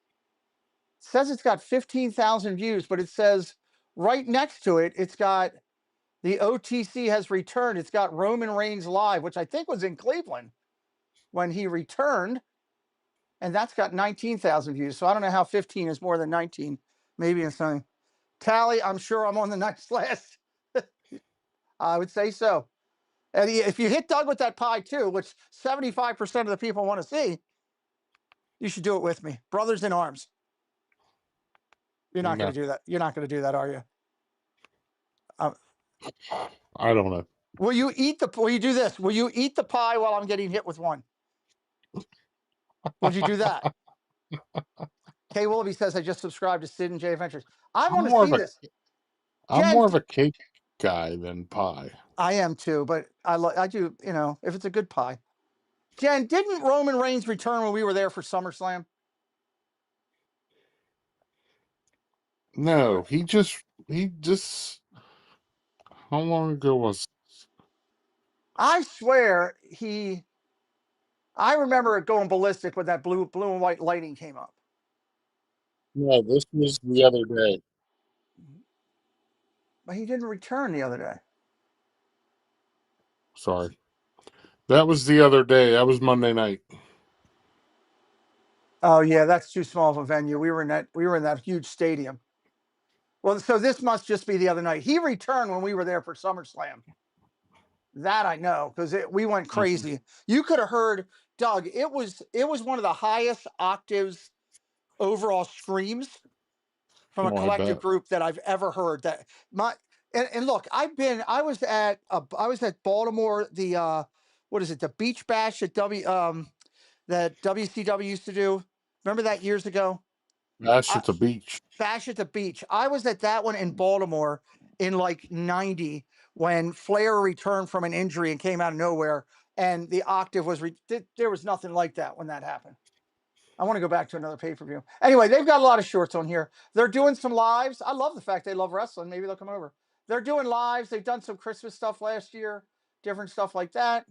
It says it's got 15,000 views, but it says right next to it, it's got The OTC has returned. It's got Roman Reigns live, which I think was in Cleveland when he returned. And that's got 19,000 views. So I don't know how 15 is more than 19. Maybe it's something. Tally, I'm sure I'm on the next list. I would say so. And if you hit Doug with that pie too, which 75% of the people want to see, you should do it with me. Brothers in arms. You're not No. going to do that. You're not going to do that, are you? I don't know. Will you do this? Will you eat the pie while I'm getting hit with one? Would you do that? Kay Willoughby says, I just subscribed to Sid and Jay Adventures. I want to see this. I'm Jen, more of a cake guy than pie. I am too, but I do, if it's a good pie. Jen, didn't Roman Reigns return when we were there for SummerSlam? No, he just how long ago was I swear I remember it going ballistic when that blue and white lighting came up. No, this was the other day. But he didn't return the other day. Sorry. That was the other day. That was Monday night. Oh yeah, that's too small of a venue. We were in that huge stadium. Well, so this must just be the other night. He returned when we were there for SummerSlam. That I know, because we went crazy. You could have heard, Doug, it was one of the highest octaves overall screams from a Oh, I collective bet. group that I've ever heard. And look, I was at Baltimore, the what is it, the Beach Bash at that WCW used to do. Remember that years ago? Bash at the beach. Bash at the Beach. I was at that one in Baltimore in like 90 when Flair returned from an injury and came out of nowhere, and the octave was there was nothing like that when that happened. I want to go back to another pay-per-view. Anyway, they've got a lot of shorts on here. They're doing some lives. I love the fact they love wrestling. Maybe they'll come over. They're doing lives. They've done some Christmas stuff last year, different stuff like that.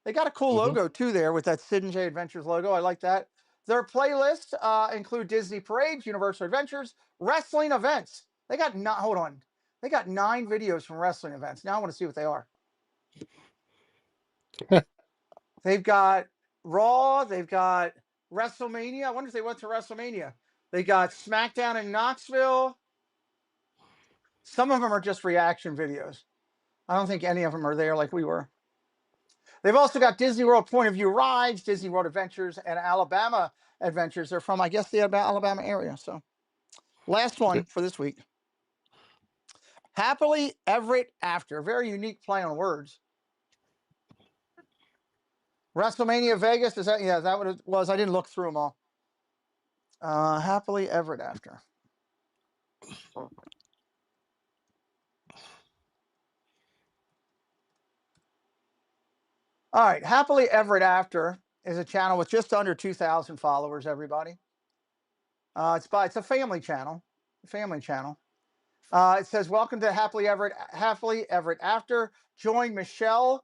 They got a cool logo too there with that Sid and Jay Adventures logo. I like that. Their playlists include Disney parades, Universal Adventures, wrestling events. They got hold on. They got 9 videos from wrestling events. Now I want to see what they are. They've got Raw. They've got WrestleMania. I wonder if they went to WrestleMania. They got SmackDown in Knoxville. Some of them are just reaction videos. I don't think any of them are there like we were. They've also got Disney World Point of View rides, Disney World Adventures, and Alabama Adventures. They're from, I guess, the Alabama area. So, last one for this week. Happily Everett After. Very unique play on words. WrestleMania Vegas. Is that what it was? I didn't look through them all. Happily Everett After. All right, Happily Everett After is a channel with just under 2,000 followers. Everybody, it's a family channel. It says, "Welcome to Happily Everett After. Join Mitchell.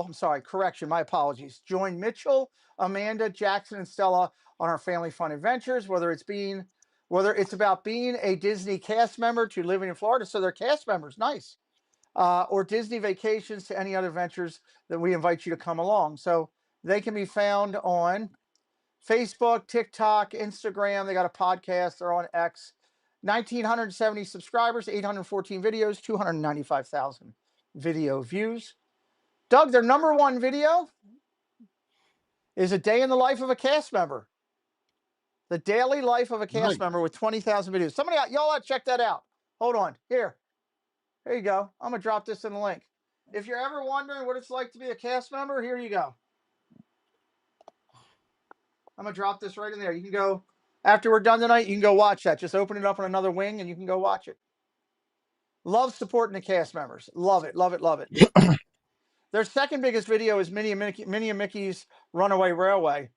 I'm sorry, correction. My apologies. Join Mitchell, Amanda, Jackson, and Stella on our family fun adventures. Whether it's about being a Disney cast member to living in Florida, so they're cast members, nice." Or Disney vacations to any other adventures that we invite you to come along. So they can be found on Facebook, TikTok, Instagram. They got a podcast. They're on X. 1,970 subscribers, 814 videos, 295,000 video views. Doug, their number one video is a day in the life of a cast member. The daily life of a cast member with 20,000 videos. Y'all check that out. Hold on. Here you go. I'm going to drop this in the link. If you're ever wondering what it's like to be a cast member, here you go. I'm going to drop this right in there. You can go, after we're done tonight, you can go watch that. Just open it up on another wing and you can go watch it. Love supporting the cast members. Love it, love it, love it. Their second biggest video is Minnie and Mickey's Runaway Railway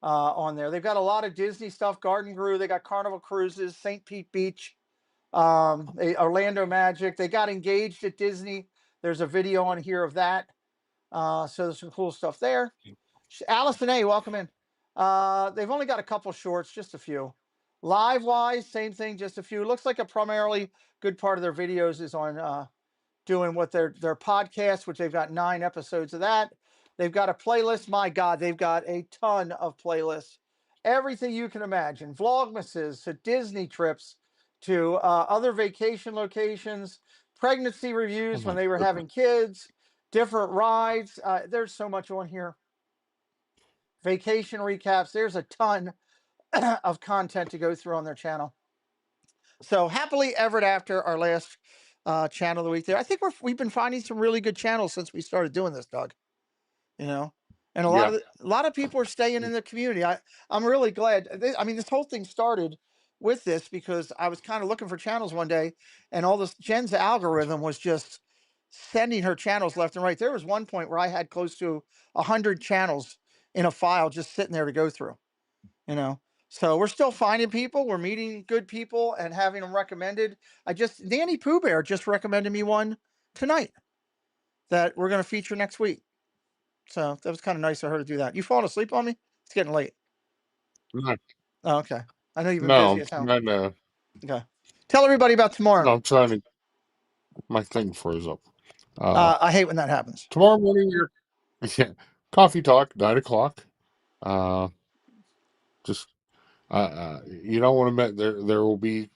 on there. They've got a lot of Disney stuff, Garden Brew. They got Carnival Cruises, St. Pete Beach, Orlando Magic. They got engaged at Disney. There's a video on here of that. So there's some cool stuff there. Allison A., welcome in. They've only got a couple shorts, just a few. Live-wise, same thing, just a few. Looks like a primarily good part of their videos is on doing what their podcast, which they've got 9 episodes of that. They've got a playlist. My God, they've got a ton of playlists. Everything you can imagine, vlogmases to Disney trips to other vacation locations, pregnancy Oh reviews when my they were goodness. having kids, different rides. There's so much on here. Vacation recaps. There's a ton of content to go through on their channel. So happily ever after our last channel of the week there. I think we've been finding some really good channels since we started doing this, Doug. You know, and a Yeah. lot of people are staying in the community. I'm really glad. I mean, this whole thing started with this because I was kind of looking for channels one day, and all this Jen's algorithm was just sending her channels left and right. There was one point where I had close to 100 channels in a file just sitting there to go through. You know, so we're still finding people. We're meeting good people and having them recommended. Danny Pooh Bear just recommended me one tonight that we're going to feature next week. So that was kind of nice of her to do that. You falling asleep on me? It's getting late. No, Oh, okay. I know you've been busy no, as hell. no, Okay. Tell everybody about tomorrow. I'm trying to. My thing froze up. I hate when that happens. Tomorrow morning, yeah, coffee talk, 9 o'clock. Uh, just you don't want to met there. There will be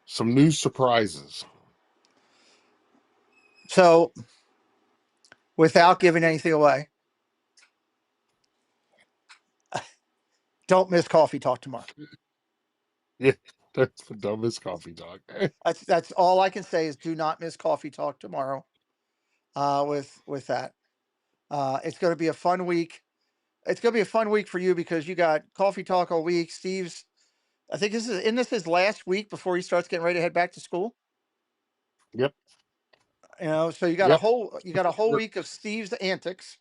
some new surprises. So, without giving anything away, don't miss coffee talk tomorrow. Yeah, that's the dumbest coffee talk. That's all I can say is do not miss coffee talk tomorrow. With that, it's going to be a fun week. It's going to be a fun week for you because you got coffee talk all week. I think this is his last week before he starts getting ready to head back to school. Yep, You know, so you got yep, a whole week of Steve's antics,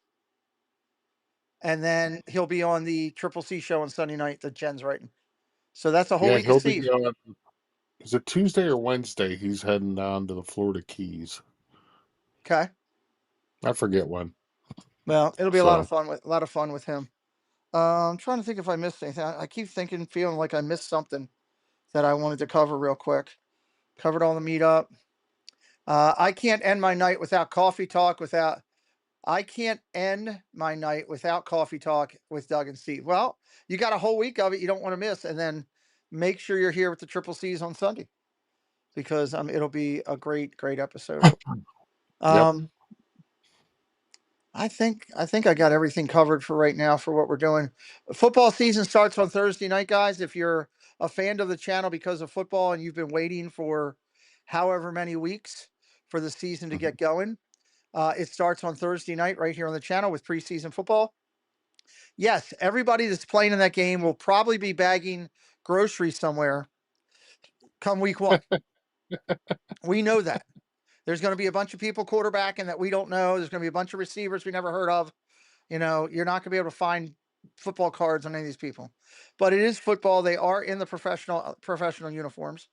and then he'll be on the Triple C show on Sunday night that Jen's writing. So that's a whole yeah. week of He'll be Steve. on. Is it Tuesday or Wednesday? He's heading down to the Florida Keys. Okay. I forget when. Well, it'll be a So lot of fun with him. I'm trying to think if I missed anything. I keep feeling like I missed something that I wanted to cover real quick. Covered all the meetup. I can't end my night without coffee talk. I can't end my night without coffee talk with Doug and Steve. Well, you got a whole week of it you don't want to miss, and then make sure you're here with the Triple C's on Sunday because it'll be a great episode. yep. I think I got everything covered for right now for what we're doing. Football season starts on Thursday night, guys. If you're a fan of the channel because of football and you've been waiting for however many weeks for the season to get going, it starts on Thursday night right here on the channel with preseason football. Yes, everybody that's playing in that game will probably be bagging groceries somewhere come week 1. We know that. There's going to be a bunch of people quarterbacking that we don't know. There's going to be a bunch of receivers we never heard of. You know, you're not going to be able to find football cards on any of these people. But it is football. They are in the professional uniforms.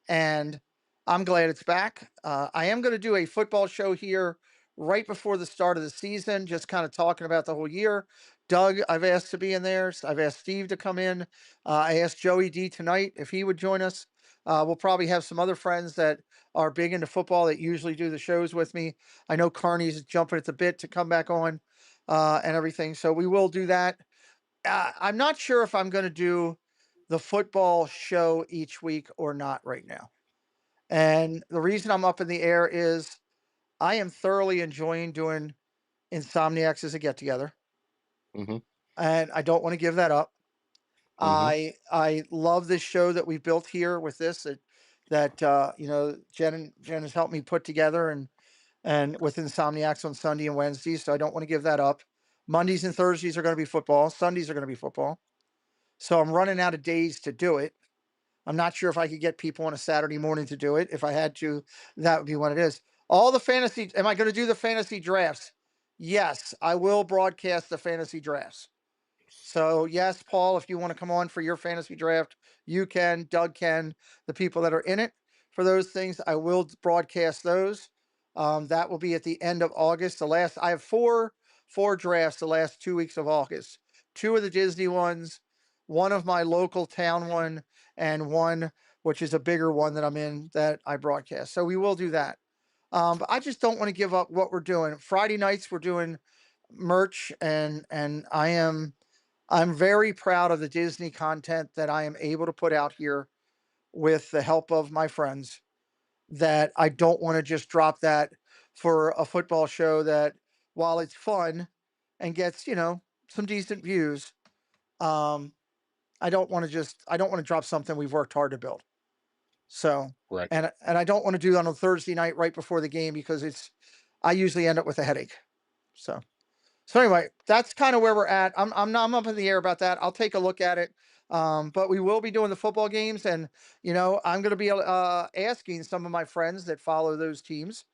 And I'm glad it's back. I am going to do a football show here right before the start of the season, just kind of talking about the whole year. Doug, I've asked to be in there. I've asked Steve to come in. I asked Joey D tonight if he would join us. We'll probably have some other friends that are big into football that usually do the shows with me. I know Carney's jumping at the bit to come back on and everything. So we will do that. I'm not sure if I'm going to do the football show each week or not right now. And the reason I'm up in the air is I am thoroughly enjoying doing Insomniacs as a get together. Mm-hmm. And I don't want to give that up. Mm-hmm. I love this show that we built here with this that you know Jen has helped me put together and with Insomniacs on Sunday and Wednesdays. So I don't want to give that up. Mondays and Thursdays are going to be football. Sundays are going to be football. So I'm running out of days to do it. I'm not sure if I could get people on a Saturday morning to do it. If I had to, that would be what it is. All the fantasy. Am I going to do the fantasy drafts? Yes, I will broadcast the fantasy drafts. So yes, Paul, if you want to come on for your fantasy draft, you can. Doug can. The people that are in it for those things, I will broadcast those. That will be at the end of August. I have four drafts the last 2 weeks of August. 2 of the Disney ones, one of my local town one, and one which is a bigger one that I'm in that I broadcast. So we will do that. But I just don't want to give up what we're doing. Friday nights we're doing merch, and I'm very proud of the Disney content that I am able to put out here with the help of my friends. That I don't want to just drop that for a football show that, while it's fun and gets, some decent views, um, I don't want to drop something we've worked hard to build. So, Right. and I don't want to do that on a Thursday night right before the game because I usually end up with a headache. So anyway, that's kind of where we're at. I'm up in the air about that. I'll take a look at it. But we will be doing the football games, and I'm going to be asking some of my friends that follow those teams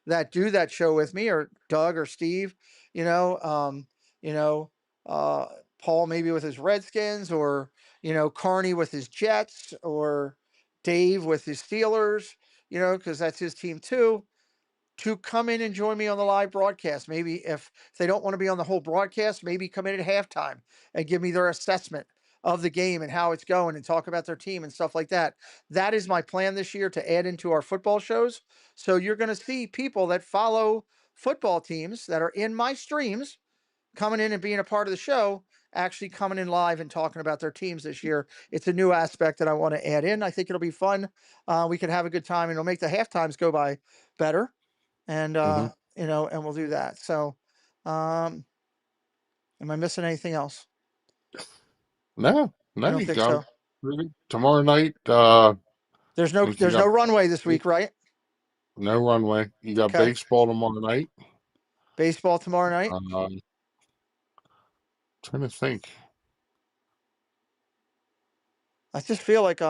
that do that show with me, or Doug or Steve, you know, um, you know, Paul maybe with his Redskins, or Carney with his Jets, or Dave with his Steelers, because that's his team too, to come in and join me on the live broadcast. Maybe if they don't want to be on the whole broadcast, maybe come in at halftime and give me their assessment of the game and how it's going and talk about their team and stuff like that. That is my plan this year, to add into our football shows. So you're going to see people that follow football teams that are in my streams coming in and being a part of the show, actually coming in live and talking about their teams this year. It's a new aspect that I want to add in. I think it'll be fun. We can have a good time, and it'll make the half times go by better. And Mhm. and we'll do that. So, am I missing anything else? No, I no, don't you think got so. it. Really. Tomorrow night, There's think you no got runway this week, right? no runway. You got Okay. baseball tomorrow night. Baseball tomorrow night. Trying to think. I just feel like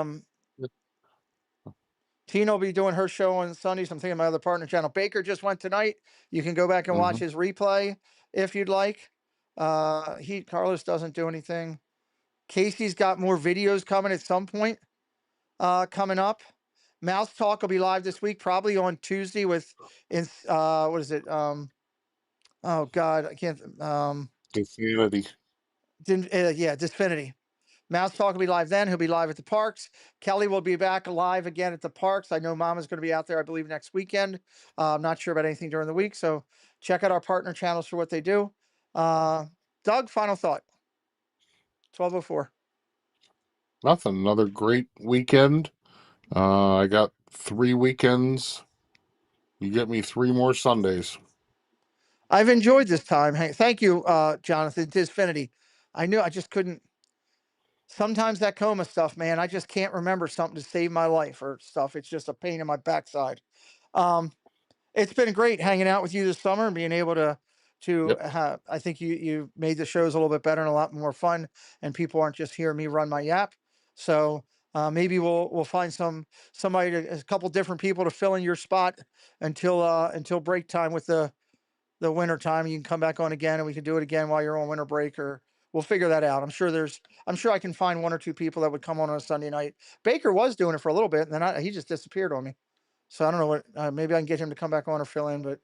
Tina will be doing her show on Sundays. I'm thinking of my other partner channel. Baker just went tonight. You can go back and watch Mhm. his replay if you'd like. Carlos doesn't do anything. Casey's got more videos coming at some point. Coming up. Mouse Talk will be live this week, probably on Tuesday with, what is it? Oh God, I can't. Insanity. Yeah, Disfinity. Mouse Talk will be live then. He'll be live at the parks. Kelly will be back live again at the parks. I know Mama's going to be out there, I believe, next weekend. I'm not sure about anything during the week, so check out our partner channels for what they do. Doug, final thought. 12:04. Nothing. Another great weekend. I got 3 weekends. You get me 3 more Sundays. I've enjoyed this time. Hey, thank you, Jonathan. Disfinity. I knew I just couldn't. Sometimes that coma stuff, man, I just can't remember something to save my life or stuff. It's just a pain in my backside. Um, it's been great hanging out with you this summer and being able to Yep. have. I think you made the shows a little bit better and a lot more fun, and people aren't just hearing me run my yap. So maybe we'll find a couple different people to fill in your spot until break time with the winter time. You can come back on again, and we can do it again while you're on winter break, or we'll figure that out. I'm sure I can find 1 or 2 people that would come on a Sunday night. Baker was doing it for a little bit, and then he just disappeared on me. So I don't know what, maybe I can get him to come back on or fill in, but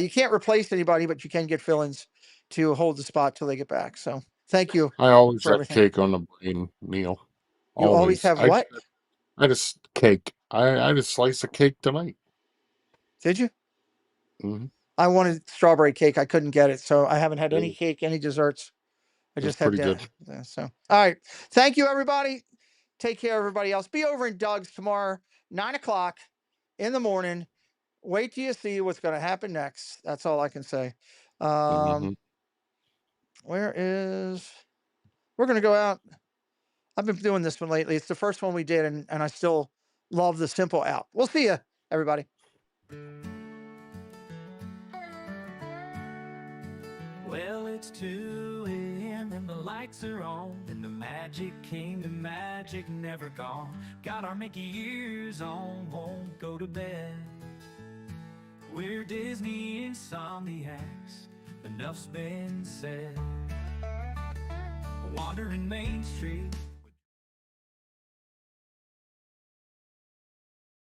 you can't replace anybody, but you can get fill-ins to hold the spot till they get back. So thank you I always for have everything. cake on the brain, Neil. You always have what? I just cake. I had a slice of cake tonight. Did you? Mm-hmm. I wanted strawberry cake. I couldn't get it, so I haven't had any It cake, any desserts. I was just had pretty dinner. good. So, all right. Thank you, everybody. Take care, everybody else. Be over in Doug's tomorrow, 9:00 in the morning. Wait till you see what's going to happen next. That's all I can say. Mm-hmm. We're going to go out. I've been doing this one lately. It's the first one we did, and I still love the simple out. We'll see you, everybody. Well, it's 2 a.m. and the lights are on, and the Magic Kingdom magic never gone. Got our Mickey ears on, won't go to bed. We're Disney Insomniacs, enough's been said. Wandering Main Street,